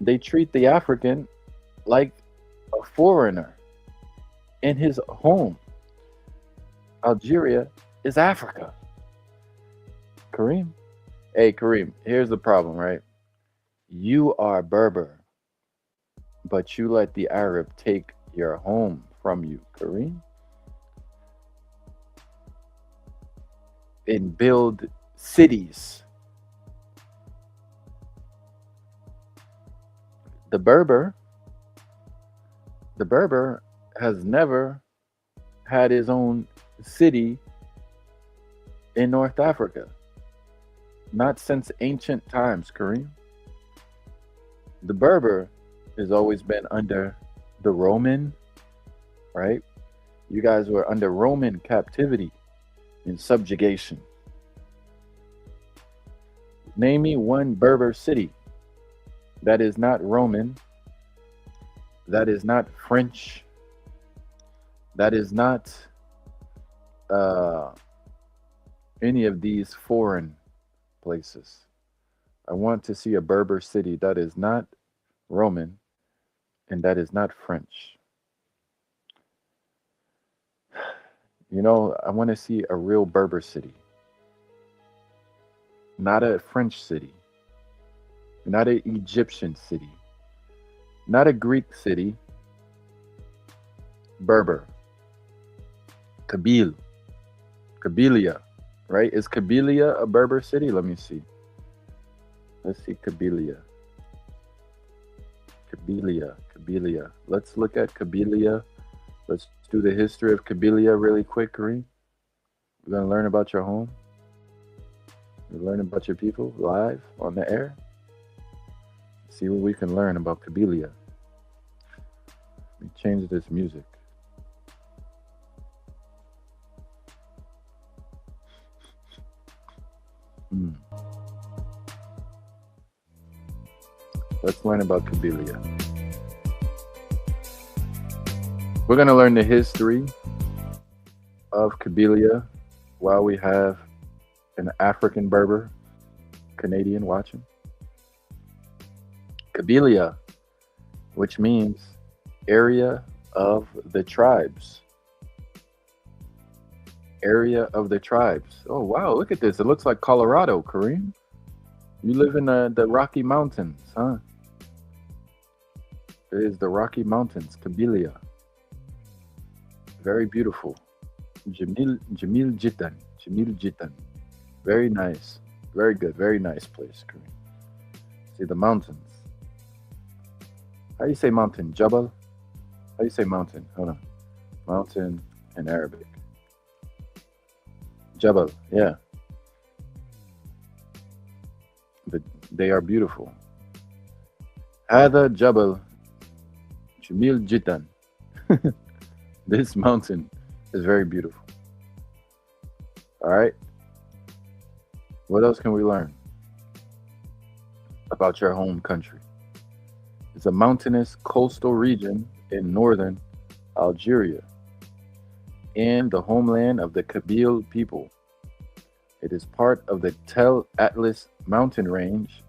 They treat the African like a foreigner in his home. Algeria is Africa. Kareem? Hey, Kareem, here's the problem, right? You are Berber, but you let the Arab take your home from you, Kareem, and build cities. The Berber has never had his own city in North Africa. Not since ancient times, Kareem. The Berber has always been under the Roman, right? You guys were under Roman captivity and subjugation. Name me one Berber city that is not Roman, that is not French, that is not any of these foreign places. I want to see a Berber city that is not Roman and that is not French. You know, I want to see a real Berber city, not a French city, not an Egyptian city, not a Greek city. Berber, Kabylia, right? Is Kabylia a Berber city? Let me see. Let's see Kabylia. Kabylia. Let's look at Kabylia. Let's do the history of Kabylia really quick, Kareem. We're going to learn about your home. We're learning about your people live on the air. See what we can learn about Kabylia. Let me change this music. Let's learn about Kabylia. We're going to learn the history of Kabylia while we have an African Berber Canadian watching. Kabylia, which means area of the tribes. Area of the tribes. Oh, wow, look at this. It looks like Colorado, Kareem. You live in the Rocky Mountains, huh? It is the Rocky Mountains, Kabylia. Very beautiful. Jamil Jitan. Very nice. Very good. Very nice place, Kareem. See the mountains. How do you say mountain? Jabal? How do you say mountain? Hold on. Mountain in Arabic. Jabal, yeah. But they are beautiful. Hada Jabal Jamil Jitan. This mountain is very beautiful. All right. What else can we learn about your home country? It's a mountainous coastal region in northern Algeria and the homeland of the Kabyle people. It is part of the Tel Atlas mountain range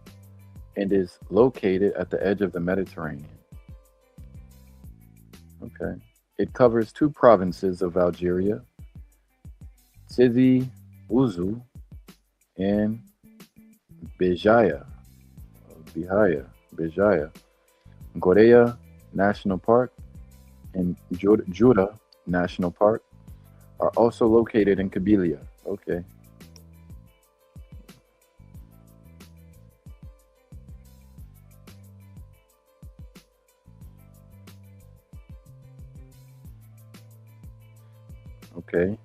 and is located at the edge of the Mediterranean. Okay. It covers two provinces of Algeria, Sidi Ouzou and Béjaïa. Gorea, National Park and Jura National Park are also located in Kabylia. Okay. Okay.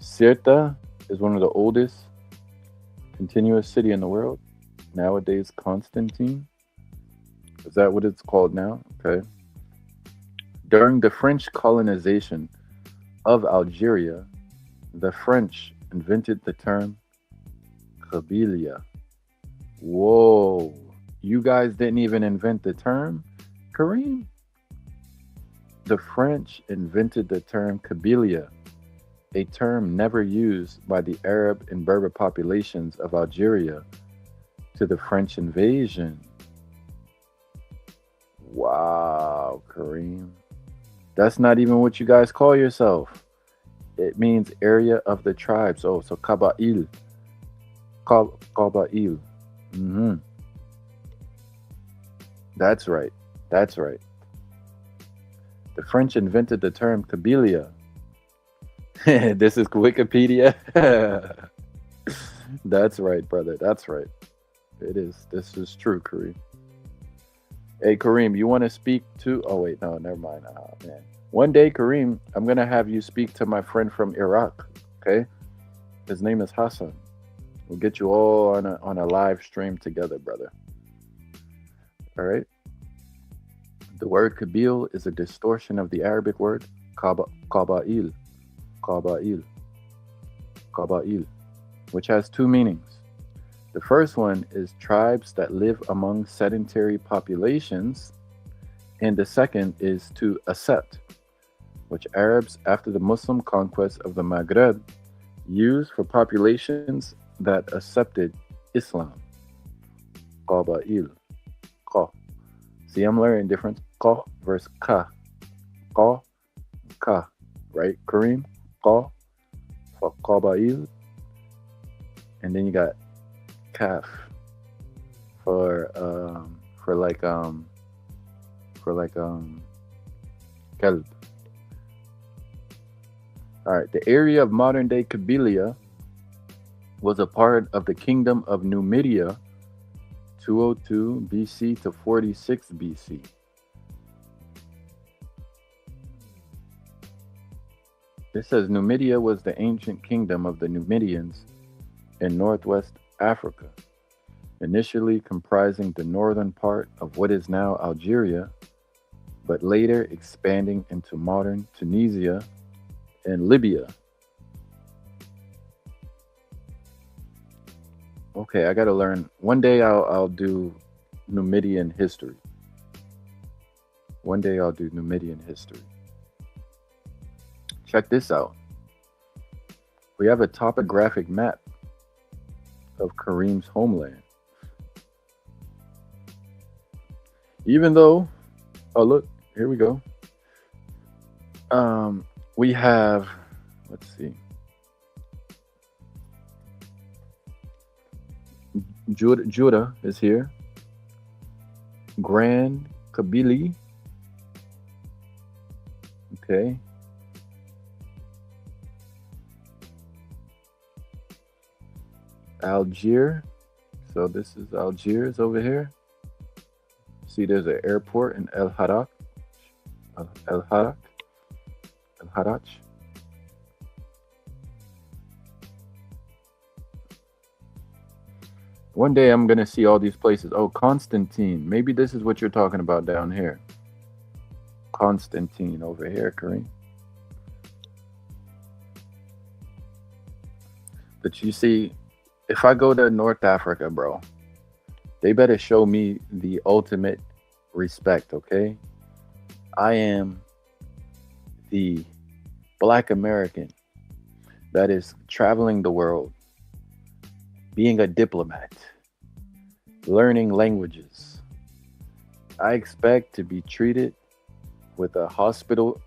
Sirta is one of the oldest continuous city in the world. Nowadays, Constantine. Is that what it's called now? Okay. During the French colonization of Algeria, the French invented the term Kabylia. Whoa. You guys didn't even invent the term, Kareem? The French invented the term Kabylia, a term never used by the Arab and Berber populations of Algeria to the French invasion. Wow, Kareem. That's not even what you guys call yourself. It means area of the tribes. Oh, so Kaba'il. Kaba'il. Mm-hmm. That's right. That's right. The French invented the term Kabylia. This is Wikipedia. That's right, brother. That's right. It is. This is true, Kareem. Hey, Kareem, you want to speak to... Oh, wait. No, never mind. Oh, man. One day, Kareem, I'm going to have you speak to my friend from Iraq, okay? His name is Hassan. We'll get you all on a live stream together, brother. All right? The word Kabil is a distortion of the Arabic word Kaba'il. Kaba'il. Kaba'il, which has two meanings. The first one is tribes that live among sedentary populations, and the second is to accept, which Arabs, after the Muslim conquest of the Maghreb, used for populations that accepted Islam. Qaba'il. Qa. See, I'm learning difference. Qa versus ka. Qa, ka. Right, Kareem? Qa for Qaba'il. And then you got kaf for kalb. All right, the area of modern-day Kabylia was a part of the Kingdom of Numidia, 202 BC to 46 BC. It says Numidia was the ancient kingdom of the Numidians in northwest Africa, initially comprising the northern part of what is now Algeria, but later expanding into modern Tunisia and Libya. Okay, I gotta learn. One day I'll do Numidian history. One day I'll do Numidian history. Check this out. We have a topographic map of Kareem's homeland. Even though, oh look, here we go. We have, let's see. Jura is here. Grand Kabylie. Okay. Algiers. So this is Algiers over here. See, there's an airport in El Harrach. El Harrach. One day I'm gonna see all these places. Oh, Constantine. Maybe this is what you're talking about down here. Constantine over here, Kareem. But you see, if I go to North Africa, bro, they better show me the ultimate respect, okay? I am the Black American that is traveling the world, being a diplomat, learning languages. I expect to be treated with a hospitable,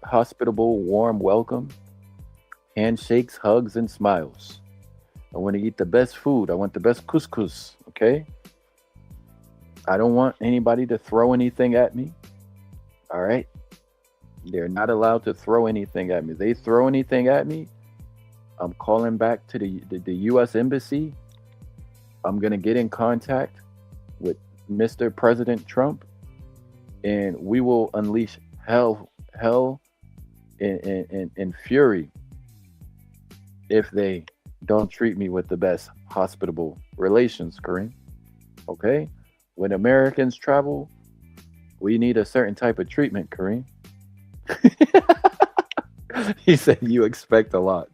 warm welcome, handshakes, hugs, and smiles. I want to eat the best food. I want the best couscous, okay? I don't want anybody to throw anything at me. All right. They're not allowed to throw anything at me. They throw anything at me, I'm calling back to the U.S. Embassy. I'm going to get in contact with Mr. President Trump, and we will unleash hell and fury if they don't treat me with the best hospitable relations, Kareem. Okay? When Americans travel, we need a certain type of treatment, Kareem. He said you expect a lot.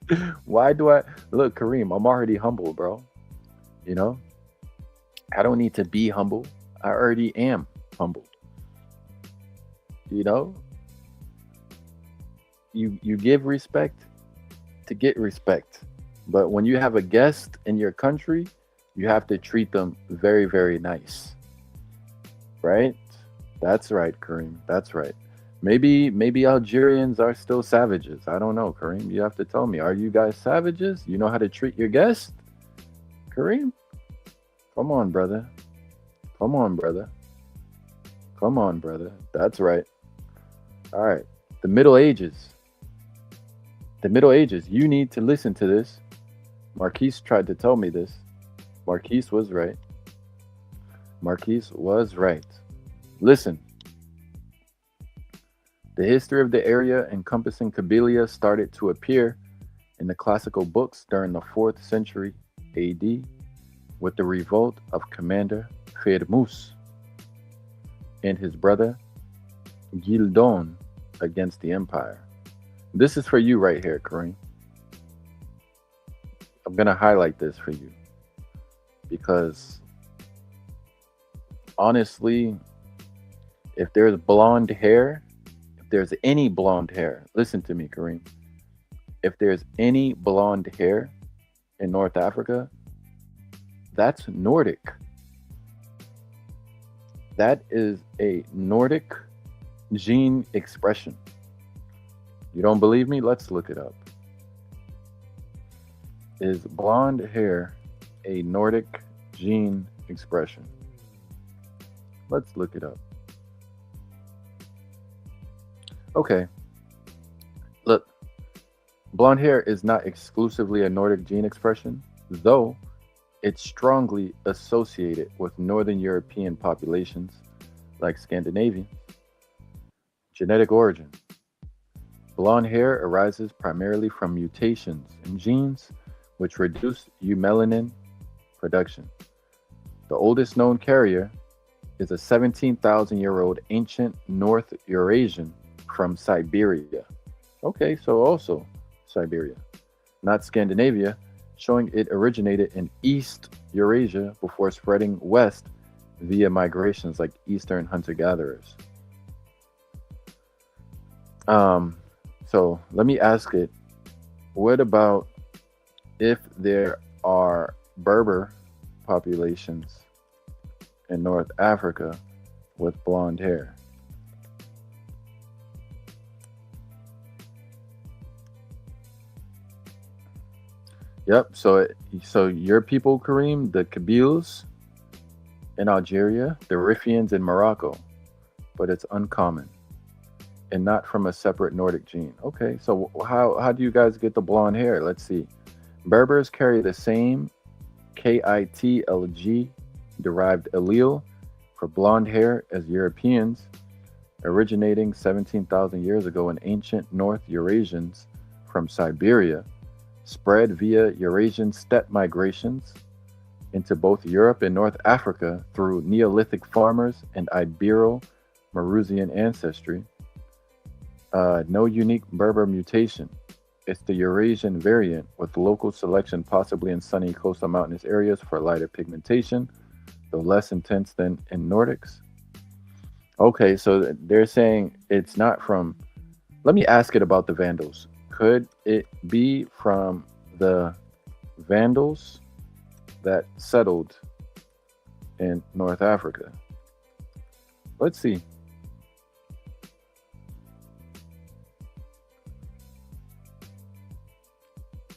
Why do I look, Kareem? I'm already humble, bro. You know, I don't need to be humble. I already am humble. You know, you give respect to get respect, but when you have a guest in your country, you have to treat them very, very nice. Right? That's right, Kareem. That's right. Maybe Algerians are still savages. I don't know, Kareem. You have to tell me. Are you guys savages? You know how to treat your guests? Kareem? Come on, brother. Come on, brother. Come on, brother. That's right. All right. The Middle Ages. The Middle Ages. You need to listen to this. Marquise tried to tell me this. Marquise was right. Marquise was right. Listen. The history of the area encompassing Kabylia started to appear in the classical books during the 4th century AD with the revolt of Commander Firmus and his brother Gildon against the empire. This is for you right here, Kareem. I'm going to highlight this for you because honestly, if there's blonde hair, there's any blonde hair, listen to me, Kareem. If there's any blonde hair in North Africa, that's Nordic. That is a Nordic gene expression. You don't believe me? Let's look it up. Is blonde hair a Nordic gene expression? Let's look it up. Okay. Look, blonde hair is not exclusively a Nordic gene expression, though it's strongly associated with Northern European populations like Scandinavian. Genetic origin. Blonde hair arises primarily from mutations in genes which reduce eumelanin production. The oldest known carrier is a 17,000-year-old ancient North Eurasian from Siberia. Okay, so also Siberia, not Scandinavia, showing it originated in East Eurasia before spreading west via migrations like Eastern hunter-gatherers. So let me ask it, what about if there are Berber populations in North Africa with blonde hair? Yep. So your people, Kareem, the Kabyles in Algeria, the Riffians in Morocco, but it's uncommon and not from a separate Nordic gene. Okay. So how do you guys get the blonde hair? Let's see. Berbers carry the same KITLG derived allele for blonde hair as Europeans, originating 17,000 years ago in ancient North Eurasians from Siberia, spread via Eurasian steppe migrations into both Europe and North Africa through Neolithic farmers and Ibero-Mauritian ancestry. No unique Berber mutation. It's the Eurasian variant with local selection possibly in sunny coastal mountainous areas for lighter pigmentation, though less intense than in Nordics. Okay, so they're saying it's not from... Let me ask it about the Vandals. Could it be from the Vandals that settled in North Africa? Let's see.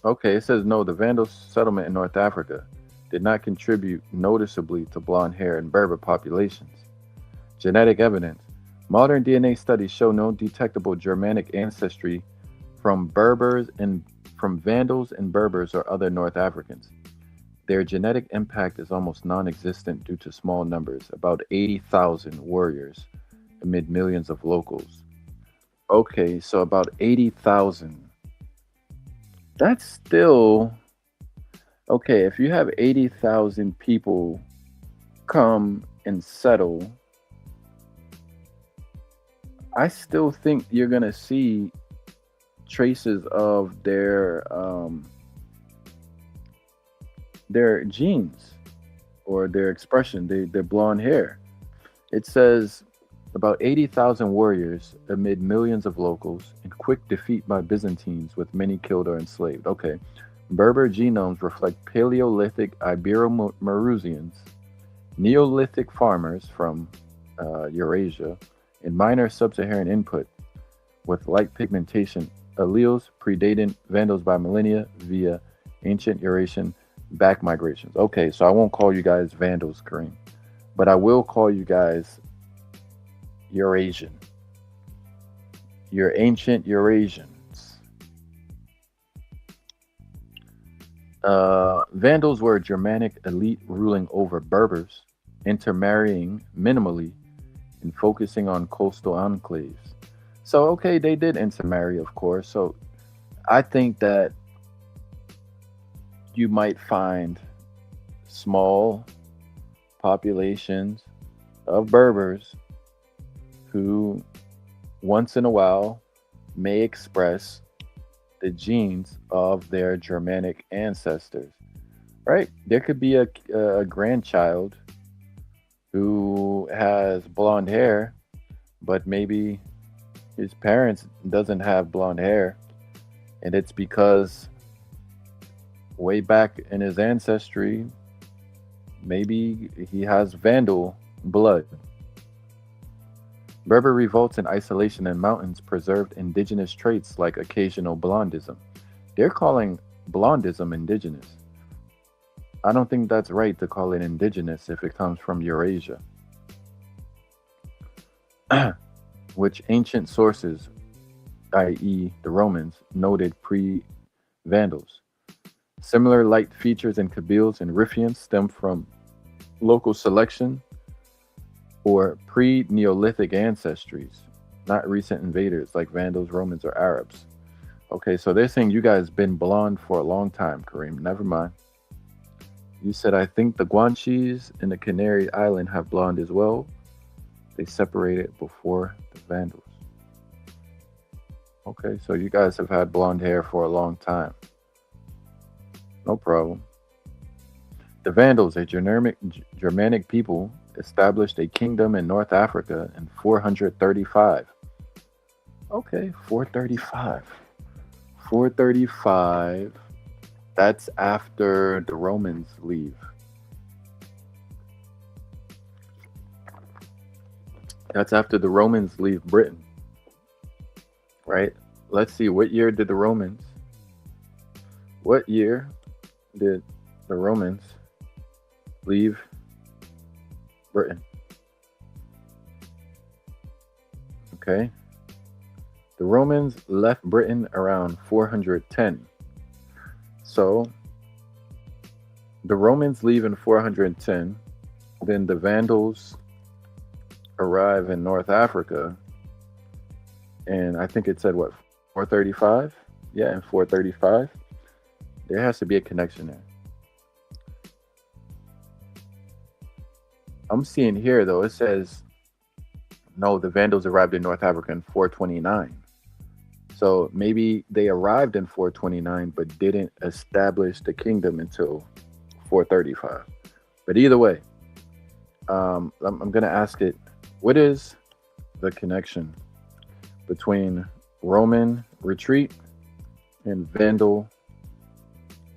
Okay, it says no, the Vandals settlement in North Africa. did not contribute noticeably to blonde hair in Berber populations. Genetic evidence. Modern DNA studies show no detectable Germanic ancestry from Berbers and from Vandals and Berbers or other North Africans. Their genetic impact is almost non-existent due to small numbers, about 80,000 warriors amid millions of locals. Okay, so about 80,000. That's still okay. If you have 80,000 people come and settle, I still think you're gonna see traces of their genes or their expression, their blonde hair. It says about 80,000 warriors amid millions of locals in quick defeat by Byzantines with many killed or enslaved. Okay. Berber genomes reflect Paleolithic Ibero-Maurusians, Neolithic farmers from Eurasia, and minor sub-Saharan input with light pigmentation. Alleles predating Vandals by millennia via ancient Eurasian back migrations. Okay, so I won't call you guys Vandals, Kareem, but I will call you guys Eurasian. You're ancient Eurasians. Vandals were a Germanic elite ruling over Berbers, intermarrying minimally and focusing on coastal enclaves. So, okay, they did intermarry, of course. So I think that you might find small populations of Berbers who once in a while may express the genes of their Germanic ancestors, right? There could be a grandchild who has blonde hair, but maybe his parents doesn't have blonde hair, and it's because way back in his ancestry, maybe he has Vandal blood. Berber revolts in isolation in mountains preserved indigenous traits like occasional blondism. They're calling blondism indigenous. I don't think that's right to call it indigenous if it comes from Eurasia. Which ancient sources, i.e. the Romans, noted pre-Vandals. Similar light features in Kabyles and Riffians stem from local selection or pre-Neolithic ancestries, not recent invaders like Vandals, Romans, or Arabs. Okay, so they're saying you guys been blonde for a long time, Kareem. Never mind. You said, I think the Guanches in the Canary Island have blonde as well. They separated before the Vandals. Okay, so you guys have had blonde hair for a long time. No problem. The Vandals, a Germanic people, established a kingdom in North Africa in 435. Okay, 435. 435. That's after the Romans leave. That's after the Romans leave Britain. Right? Let's see, what year did the Romans leave Britain? Okay. The Romans left Britain around 410. So the Romans leave in 410. Then the Vandals arrive in North Africa. And I think it said, what, 435? Yeah, in 435. There has to be a connection there. I'm seeing here, though, it says, no, the Vandals arrived in North Africa in 429. So maybe they arrived in 429, but didn't establish the kingdom until 435. But either way, I'm going to ask it, what is the connection between Roman retreat and Vandal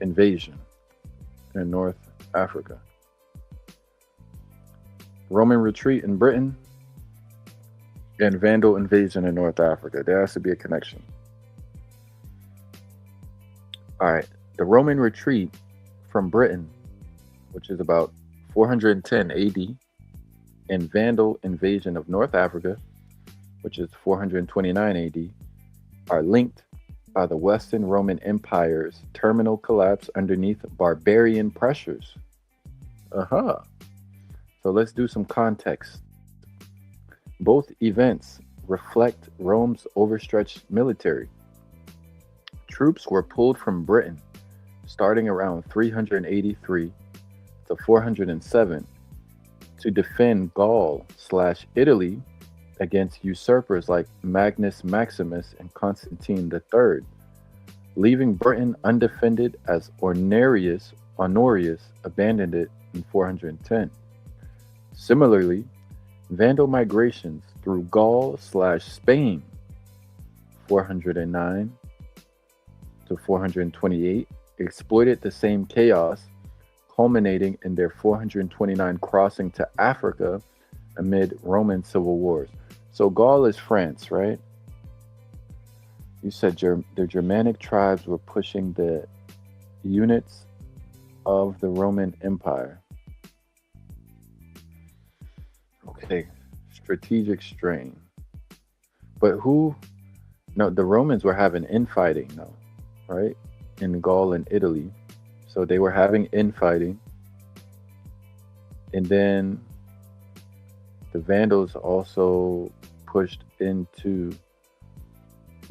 invasion in North Africa? Roman retreat in Britain and Vandal invasion in North Africa. There has to be a connection. All right. The Roman retreat from Britain which is about 410 AD, and Vandal invasion of North Africa, which is 429 AD, are linked by the Western Roman Empire's terminal collapse underneath barbarian pressures. So let's do some context. Both events reflect Rome's overstretched military. Troops were pulled from Britain starting around 383 to 407 to defend Gaul/Italy against usurpers like Magnus Maximus and Constantine III, leaving Britain undefended as Honorius abandoned it in 410. Similarly, Vandal migrations through Gaul/Spain, 409 to 428, exploited the same chaos, culminating in their 429 crossing to Africa amid Roman civil wars. So Gaul is France, right? You said the Germanic tribes were pushing the units of the Roman Empire. Okay, strategic strain. But no, the Romans were having infighting now, right? In Gaul and Italy. So they were having infighting. And then the Vandals also pushed into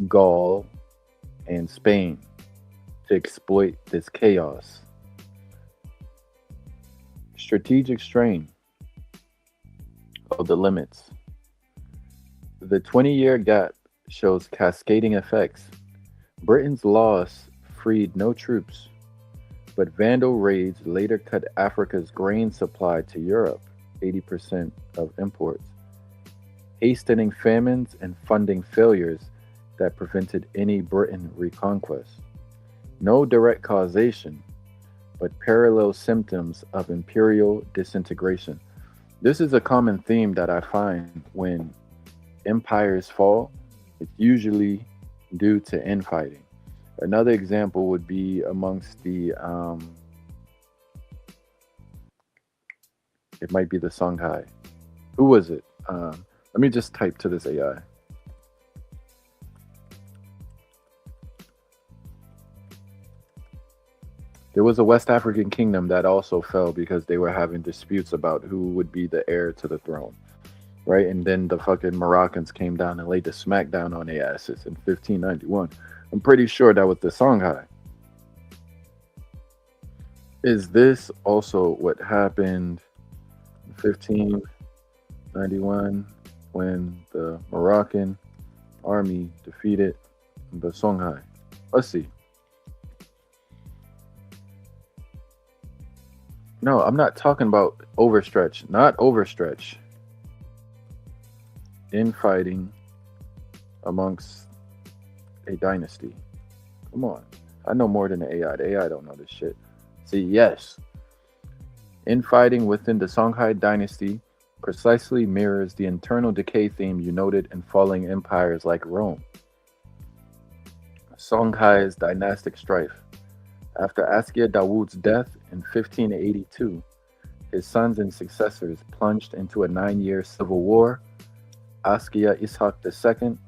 Gaul and Spain to exploit this chaos. Strategic strain of the limits. The 20-year gap shows cascading effects. Britain's loss freed no troops, but Vandal raids later cut Africa's grain supply to Europe, 80% of imports, hastening famines and funding failures that prevented any Britain reconquest. No direct causation, but parallel symptoms of imperial disintegration. This is a common theme that I find when empires fall. It's usually due to infighting. Another example would be amongst the, it might be the Songhai. Who was it? Let me just type to this AI. There was a West African kingdom that also fell because they were having disputes about who would be the heir to the throne, right? And then the fucking Moroccans came down and laid the smackdown on their asses in 1591. I'm pretty sure that was the Songhai. Is this also what happened in 1591 when the Moroccan army defeated the Songhai? Let's see. No, I'm not talking about overstretch. Not overstretch. Infighting amongst a dynasty. Come on. I know more than the AI. The AI don't know this shit. See, yes. Infighting within the Songhai dynasty precisely mirrors the internal decay theme you noted in falling empires like Rome. Songhai's dynastic strife. After Askia Dawood's death in 1582, his sons and successors plunged into a 9-year civil war. Askia Ishaq II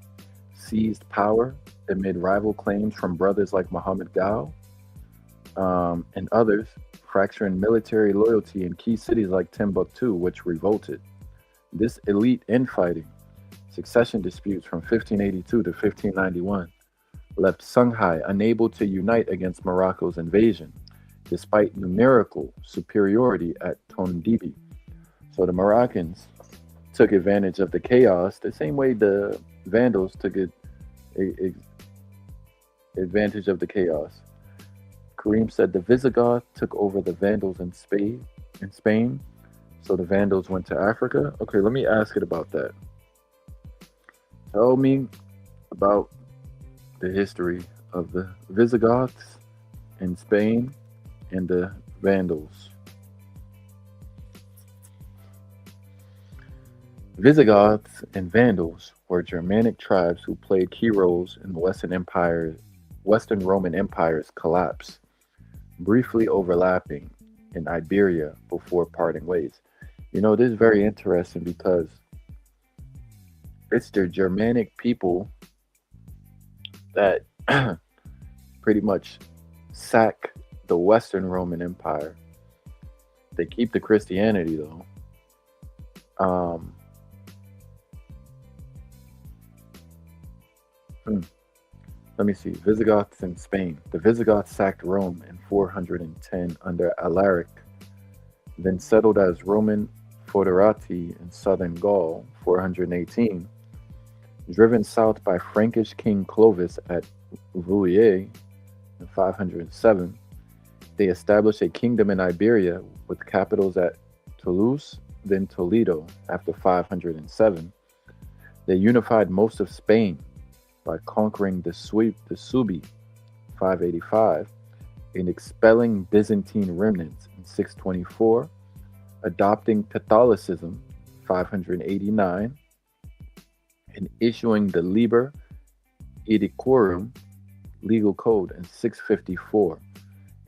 seized power amid rival claims from brothers like Muhammad Gao and others, fracturing military loyalty in key cities like Timbuktu, which revolted. This elite infighting, succession disputes from 1582 to 1591, left Songhai unable to unite against Morocco's invasion, despite numerical superiority at Tondibi. So the Moroccans took advantage of the chaos the same way the Vandals took advantage of the chaos. Kareem said the Visigoths took over the Vandals in Spain, so the Vandals went to Africa. Okay, let me ask it about that. Tell me about the history of the Visigoths in Spain and the Vandals. Visigoths and Vandals were Germanic tribes who played key roles in the Western Roman Empire's collapse, briefly overlapping in Iberia before parting ways. You know, this is very interesting because it's the Germanic people that pretty much sack the Western Roman Empire. They keep the Christianity though. Let me see. Visigoths in Spain. The Visigoths sacked Rome in 410 under Alaric, then settled as Roman foederati in southern Gaul, 418. Driven south by Frankish King Clovis at Vouillé in 507, they established a kingdom in Iberia with capitals at Toulouse, then Toledo after 507. They unified most of Spain by conquering the Suebi, 585, and expelling Byzantine remnants in 624, adopting Catholicism, 589, and issuing the Liber Edicorum legal code in 654.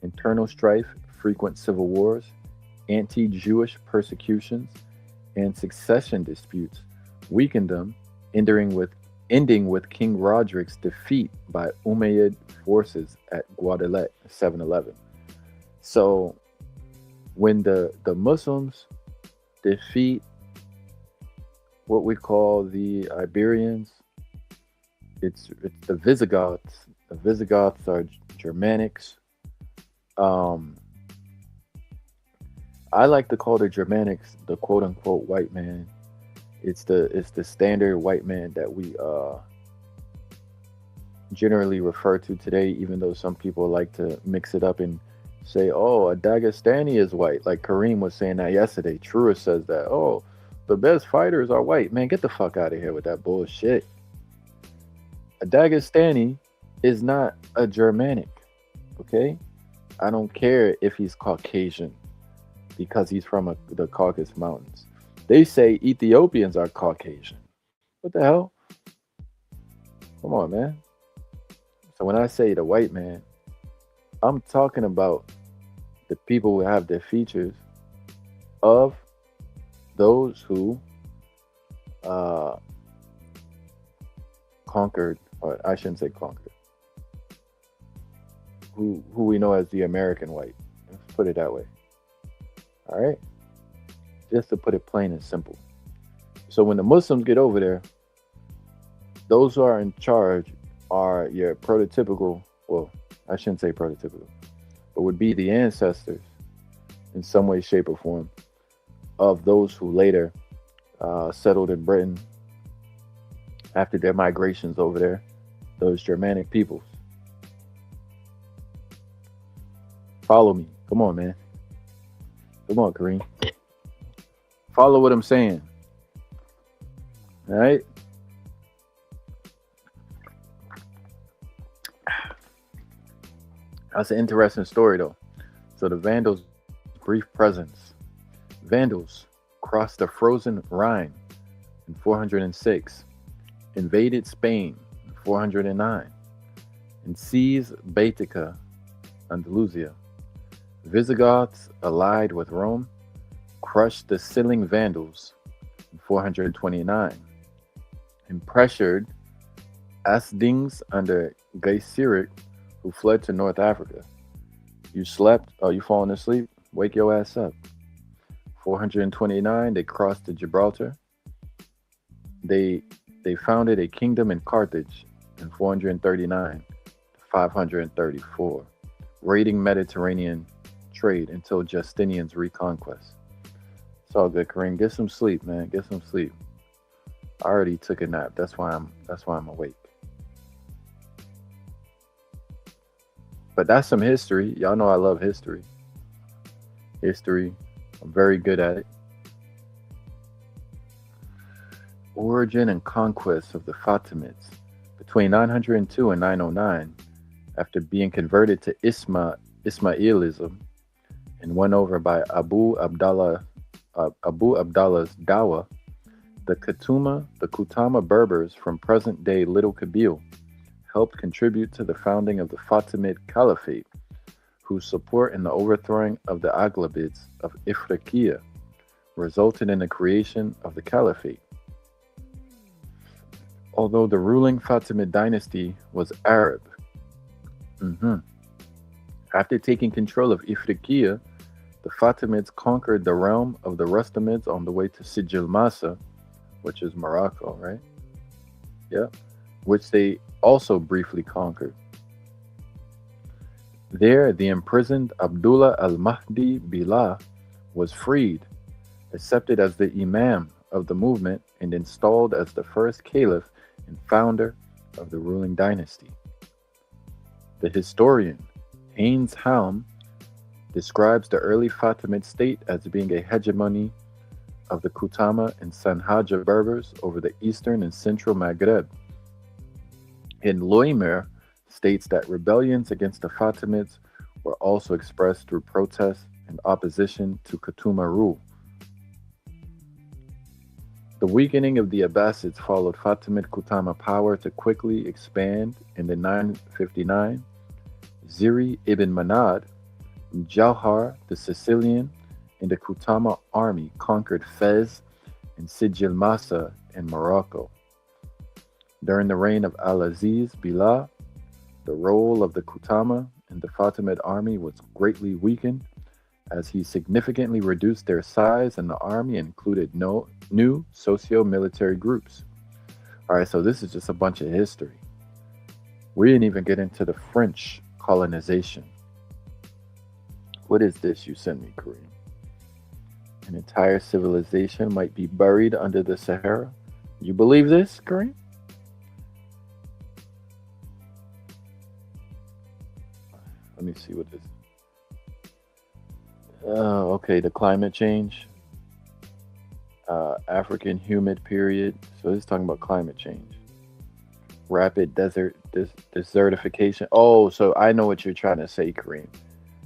Internal strife, frequent civil wars, anti-Jewish persecutions, and succession disputes weakened them, ending with King Roderick's defeat by Umayyad forces at Guadalete, 711. So when the Muslims defeat what we call the Iberians, it's the Visigoths. The Visigoths are Germanics. I like to call the Germanics the quote unquote white man. It's the standard white man that we generally refer to today, even though some people like to mix it up and say, oh, a Dagestani is white. Like Kareem was saying that yesterday. Truist says that, oh, the best fighters are white. Man, get the fuck out of here with that bullshit. A Dagestani is not a Germanic, okay? I don't care if he's Caucasian because he's from the Caucasus Mountains. They say Ethiopians are Caucasian. What the hell? Come on, man. So when I say the white man, I'm talking about the people who have the features of those who conquered, or I shouldn't say conquered, who we know as the American white. Let's put it that way. All right? Just to put it plain and simple. So when the Muslims get over there, those who are in charge are your prototypical, well, I shouldn't say prototypical, but would be the ancestors in some way, shape, or form of those who later settled in Britain after their migrations over there, those Germanic peoples. Follow me. Come on, man. Come on, Kareem. Follow what I'm saying. All right? That's an interesting story, though. So the Vandals' brief presence. Vandals crossed the frozen Rhine in 406, invaded Spain in 409, and seized Baetica, Andalusia. Visigoths allied with Rome, crushed the Sicilian Vandals in 429, and pressured Asdings under Gaiseric, who fled to North Africa. You slept? Oh, you falling asleep? Wake your ass up. 429, they crossed to Gibraltar. They founded a kingdom in Carthage in 439 to 534, raiding Mediterranean trade until Justinian's reconquest. It's all good, Kareem. Get some sleep, man. Get some sleep. I already took a nap. That's why I'm awake. But that's some history. Y'all know I love history. I'm very good at it. Origin and conquest of the Fatimids. Between 902 and 909, after being converted to Ismailism and won over by Abu Abdallah's Dawa, the Kutama Berbers from present-day Little Kabyle helped contribute to the founding of the Fatimid Caliphate, whose support in the overthrowing of the Aghlabids of Ifriqiya resulted in the creation of the Caliphate. Although the ruling Fatimid dynasty was Arab, after taking control of Ifriqiya, the Fatimids conquered the realm of the Rustamids on the way to Sijil Masa, which is Morocco, right? Yeah, which they also briefly conquered. There, the imprisoned Abdullah al-Mahdi Billah was freed, accepted as the Imam of the movement, and installed as the first caliph and founder of the ruling dynasty. The historian Haynes Halm describes the early Fatimid state as being a hegemony of the Kutama and Sanhaja Berbers over the eastern and central Maghreb. And Loimer states that rebellions against the Fatimids were also expressed through protests and opposition to Kutuma rule. The weakening of the Abbasids followed Fatimid Kutama power to quickly expand. In the 959, Ziri ibn Manad, Jauhar the Sicilian, and the Kutama army conquered Fez and Sijil Masa in Morocco. During the reign of Al-Aziz Billah, the role of the Kutama in the Fatimid army was greatly weakened, as he significantly reduced their size, and the army included new socio-military groups. All right, so this is just a bunch of history. We didn't even get into the French colonization. What is this you sent me, Kareem? An entire civilization might be buried under the Sahara. You believe this, Kareem? Let me see what this is. Okay, the climate change. African humid period. So this is talking about climate change. Rapid desertification. Oh, so I know what you're trying to say, Kareem.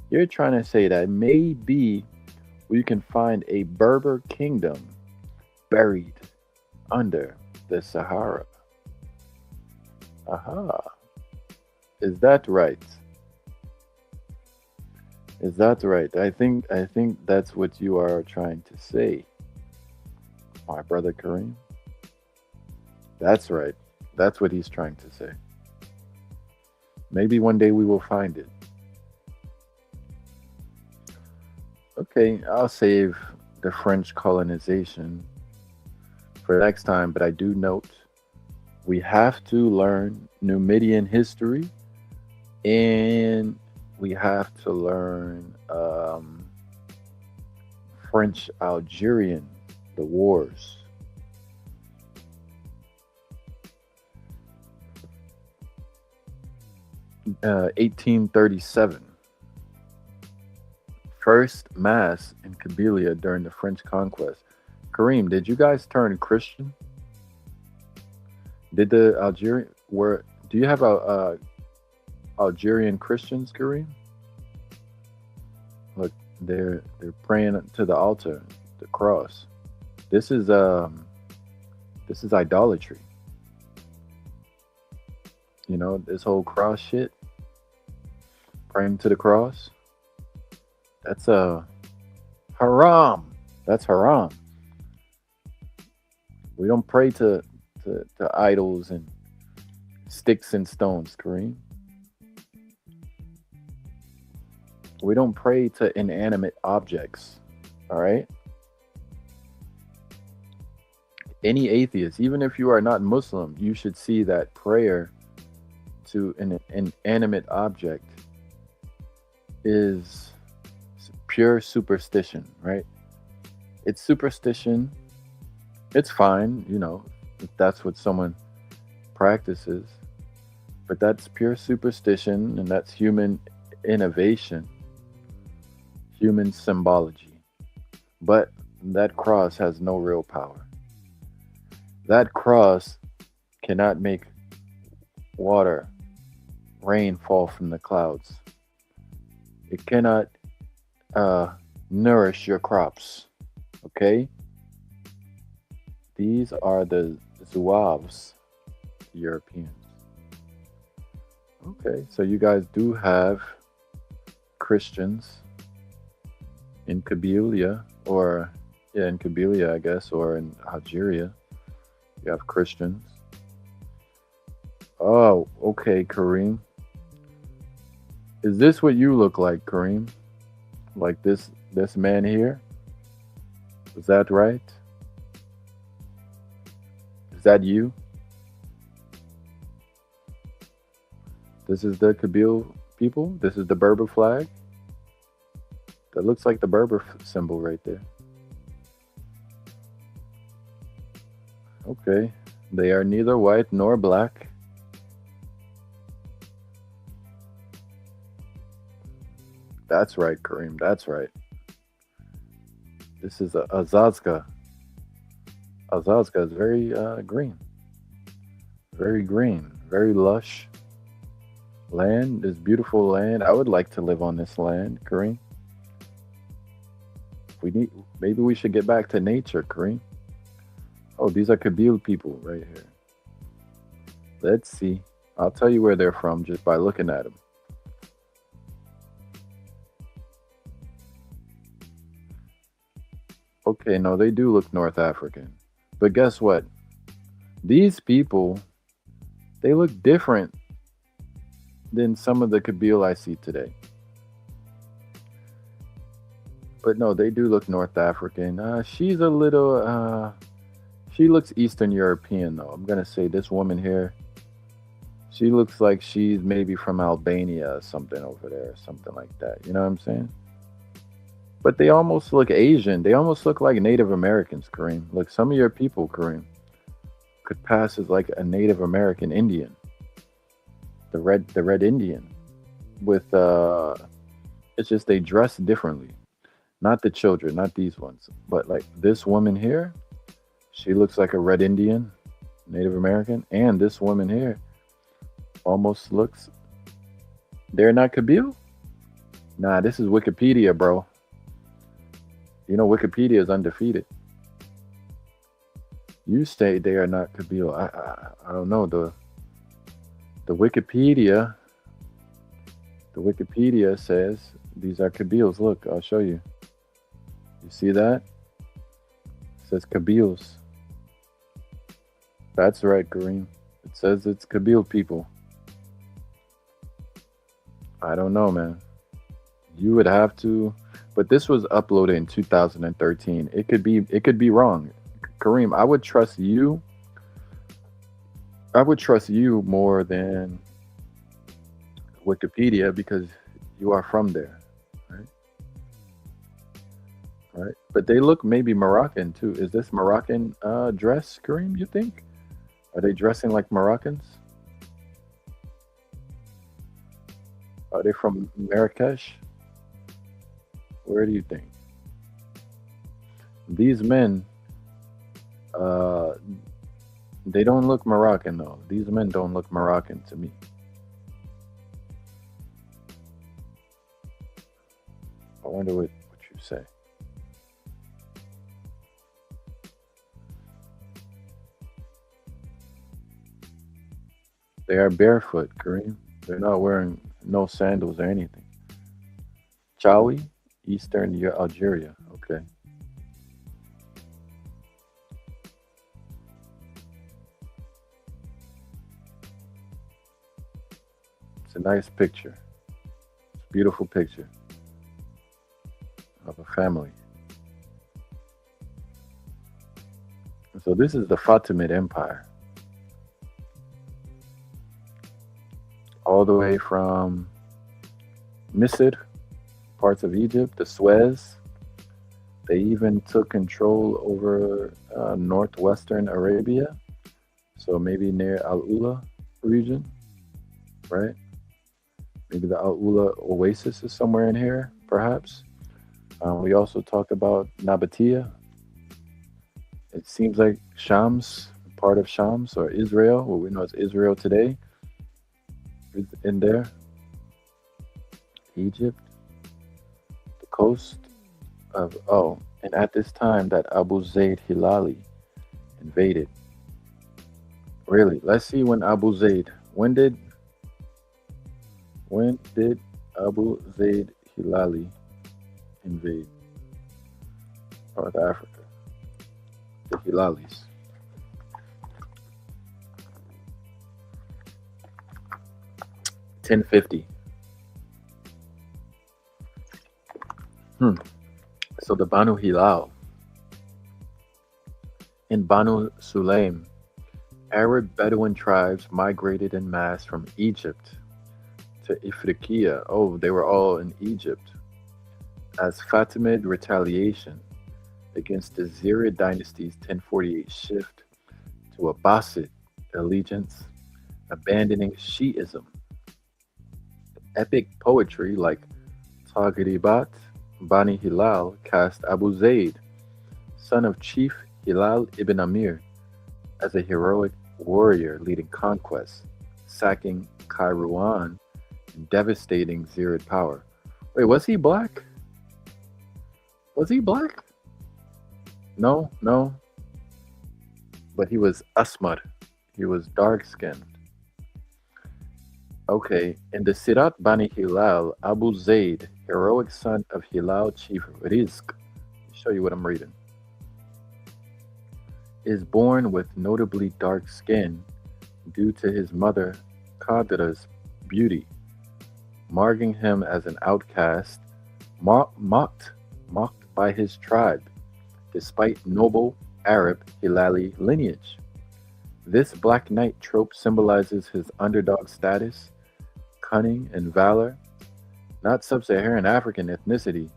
You're trying to say that maybe we can find a Berber kingdom buried under the Sahara. Aha. Is that right? Is that right? I think that's what you are trying to say, my brother Kareem. That's right. That's what he's trying to say. Maybe one day we will find it. Okay, I'll save the French colonization for next time, but I do note we have to learn Numidian history, and we have to learn French Algerian, the wars. Uh, 1837. First mass in Kabylia during the French conquest. Kareem, did you guys turn Christian? Did the Algerian do you have a Algerian Christians, Kareem? Look, they're praying to the altar, the cross. This is idolatry. You know, this whole cross shit, praying to the cross. That's haram. That's haram. We don't pray to idols and sticks and stones, Kareem. We don't pray to inanimate objects, all right? Any atheist, even if you are not Muslim, you should see that prayer to an inanimate object is pure superstition, right? It's superstition. It's fine, you know, if that's what someone practices, but that's pure superstition, and that's human innovation, human symbology. But that cross has no real power. That cross cannot make rain fall from the clouds. It cannot nourish your crops. Okay? These are the Zouaves, Europeans. Okay, so you guys do have Christians in Kabylia, or in Kabylia, I guess, or in Algeria. You have Christians. Oh, okay, Kareem. Is this what you look like, Kareem? Like this man here? Is that right? Is that you? This is the Kabyle people? This is the Berber flag? That looks like the Berber symbol right there. Okay. They are neither white nor black. That's right, Kareem. That's right. This is Azazga. Azazga is very green. Very green. Very lush. Land, this beautiful land. I would like to live on this land, Kareem. Maybe we should get back to nature, Kareem. Oh, these are Kabyle people right here. Let's see. I'll tell you where they're from just by looking at them. Okay, no, they do look North African. But guess what? These people, they look different than some of the Kabyle I see today. But no, they do look North African. She's a little, she looks Eastern European though. I'm gonna say this woman here, she looks like she's maybe from Albania or something over there, or something like that. You know what I'm saying? But they almost look Asian. They almost look like Native Americans, Kareem. Like some of your people, Kareem, could pass as like a Native American Indian. The red Indian. With it's just they dress differently. Not the children, not these ones. But like this woman here, she looks like a red Indian, Native American. And this woman here almost looks, they're not Kabyle? Nah, this is Wikipedia, bro. You know, Wikipedia is undefeated. You say they are not Kabyle. I don't know. The Wikipedia says these are Kabyles. Look, I'll show you. You see that? It says Kabyles. That's right, Kareem. It says it's Kabyle people. I don't know, man. You would have to, but this was uploaded in 2013. It could be wrong. Kareem, I would trust you. I would trust you more than Wikipedia because you are from there, right? Right. But they look maybe Moroccan too. Is this Moroccan dress, Kareem, you think? Are they dressing like Moroccans? Are they from Marrakesh? Where do you think? These men, they don't look Moroccan though. These men don't look Moroccan to me. I wonder what you say. They are barefoot, Kareem. They're not wearing no sandals or anything. Chawi, Eastern Algeria. Okay. It's a nice picture. It's a beautiful picture of a family. So this is the Fatimid Empire. All the way from Misr, parts of Egypt, the Suez. They even took control over northwestern Arabia. So maybe near Al-Ula region, right? Maybe the Al-Ula Oasis is somewhere in here, perhaps. We also talked about Nabatea. It seems like Shams, part of Shams or Israel, what we know as Israel today, is in there. Egypt, the coast of, and at this time that Abu Zayd Hilali invaded. Really, let's see when Abu Zayd, when did Abu Zayd Hilali invade North Africa. The Hilalis. (1050). So the Banu Hilal in Banu Sulaim, Arab Bedouin tribes migrated en masse from Egypt to Ifriqiya. Oh, they were all in Egypt as Fatimid retaliation against the Zirid dynasty's 1048 shift to Abbasid allegiance, abandoning Shi'ism. Epic poetry like Taghribat Bani Hilal cast Abu Zayd, son of Chief Hilal ibn Amir, as a heroic warrior leading conquests, sacking Kairouan and devastating Zirid power. Wait, was he black? Was he black? No. But he was Asmar. He was dark-skinned. Okay, in the Sirat Bani Hilal, Abu Zayd, heroic son of Hilal chief Rizq, let me show you what I'm reading, is born with notably dark skin due to his mother Qadra's beauty, marking him as an outcast, mocked by his tribe, despite noble Arab Hilali lineage. This Black Knight trope symbolizes his underdog status, cunning, and valor, not sub-Saharan African ethnicity.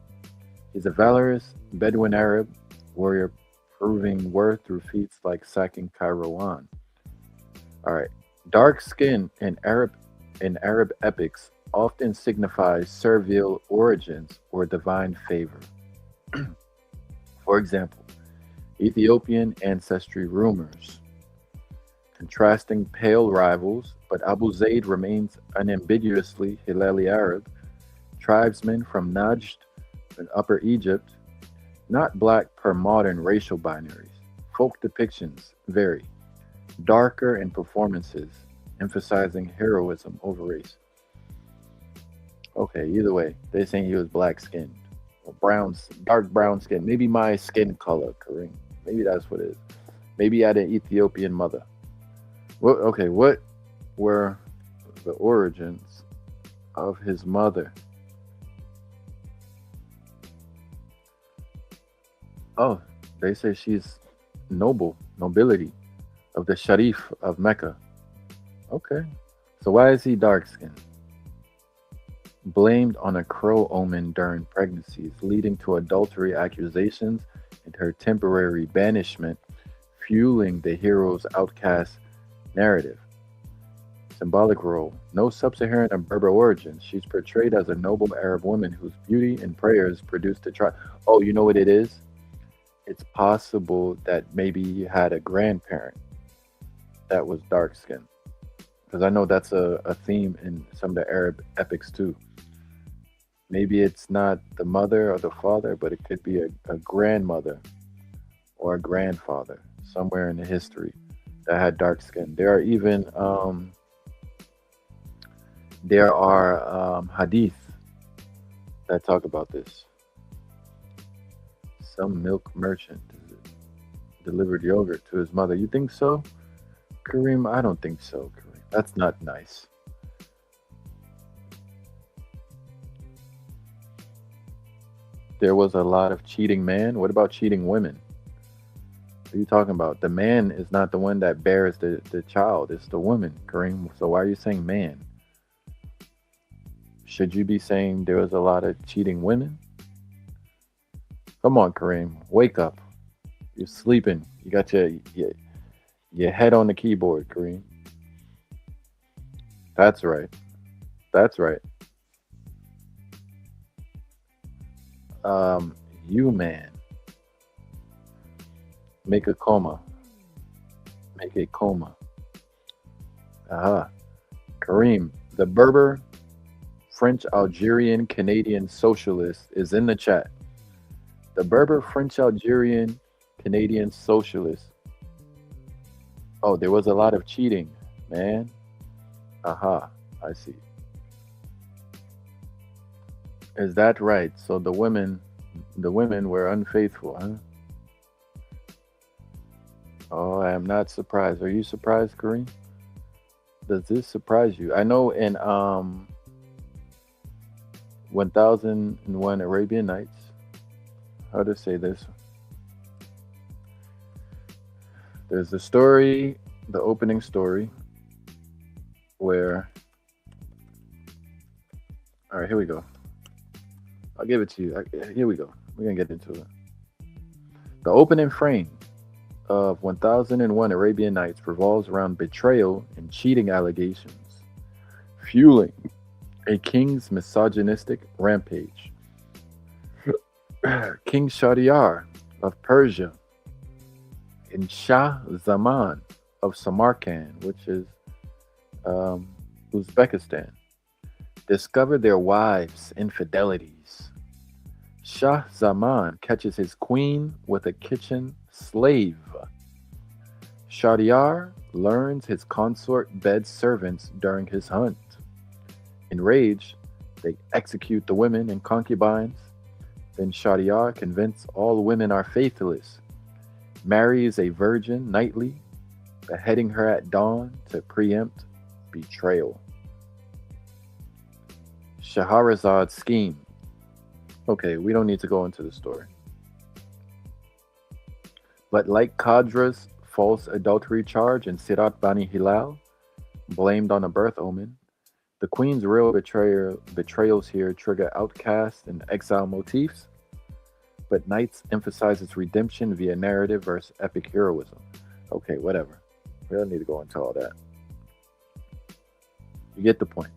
He's a valorous Bedouin Arab warrior proving worth through feats like sacking Kairouan. Alright, dark skin in Arab epics often signifies servile origins or divine favor. For example, Ethiopian ancestry rumors, contrasting pale rivals, but Abu Zayd remains unambiguously Hilali Arab, tribesmen from Najd in Upper Egypt, not black per modern racial binaries. Folk depictions vary, darker in performances, emphasizing heroism over race. Okay, either way, they're saying he was black-skinned, or dark brown skin. Maybe my skin color, Kareem. Maybe that's what it is. Maybe he had an Ethiopian mother. What were the origins of his mother? Oh, they say she's nobility of the Sharif of Mecca. Okay, so why is he dark-skinned? Blamed on a crow omen during pregnancies, leading to adultery accusations and her temporary banishment, fueling the hero's outcast narrative. Symbolic role. No sub-Saharan or Berber origins. She's portrayed as a noble Arab woman whose beauty and prayers produced a tribe. Oh, you know what it is? It's possible that maybe you had a grandparent that was dark-skinned. Because I know that's a theme in some of the Arab epics too. Maybe it's not the mother or the father, but it could be a grandmother or a grandfather somewhere in the history that had dark skin. There are even hadith that talk about this. Some milk merchant delivered yogurt to his mother. You think so, Kareem? I don't think so, Kareem. That's not nice. There was a lot of cheating men. What about cheating women? What are you talking about? The man is not the one that bears the child. It's the woman, Kareem. So why are you saying man? Should you be saying there was a lot of cheating women? Come on, Kareem. Wake up. You're sleeping. You got your head on the keyboard, Kareem. That's right. That's right. You man. Make a coma. Make a coma. Aha. Kareem, the Berber, French, Algerian, Canadian socialist is in the chat. The Berber, French, Algerian, Canadian socialist. Oh, there was a lot of cheating, man. Aha, I see. Is that right? So the women were unfaithful, huh? Oh, I am not surprised. Are you surprised, Kareem? Does this surprise you? I know in 1001 Arabian Nights, how to say this? There's a story, the opening story, where, all right, here we go. I'll give it to you. Here we go. We're going to get into it. The opening frame of 1001 Arabian Nights revolves around betrayal and cheating allegations, fueling a king's misogynistic rampage. King Shahryar of Persia and Shah Zaman of Samarkand, which is Uzbekistan, discovered their wives' infidelities. Shah Zaman catches his queen with a kitchen slave. Shahryar learns his consort beds servants during his hunt. Enraged, they execute the women and concubines. Then Shahryar, convinced all women are faithless, marries a virgin nightly, beheading her at dawn to preempt betrayal. Shahrazad's scheme. Okay, we don't need to go into the story. But like Qadra's false adultery charge and Sirat Bani Hilal, blamed on a birth omen, the queen's real betrayals here trigger outcast and exile motifs, but Nights emphasizes redemption via narrative versus epic heroism. Okay, whatever. We don't need to go into all that. You get the point.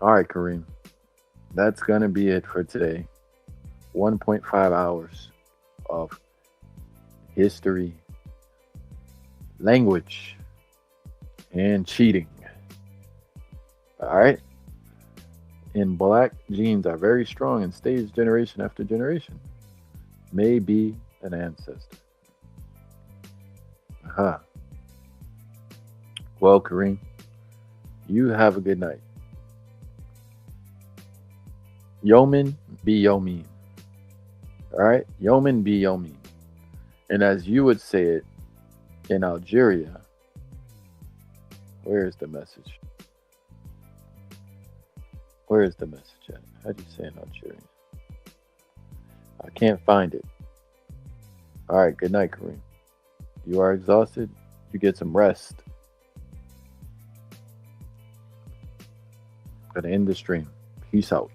All right, Kareem. That's going to be it for today. 1.5 hours of history, language, and cheating. All right? And black genes are very strong and stays generation after generation. May be an ancestor. Well, Kareem, you have a good night. Yomin be Yomin. All right? Yomin be Yomin. And as you would say it in Algeria, where is the message? Where is the message at? How do you say in Algerian? I can't find it. All right, good night, Kareem. You are exhausted. You get some rest. Gonna end the stream. Peace out.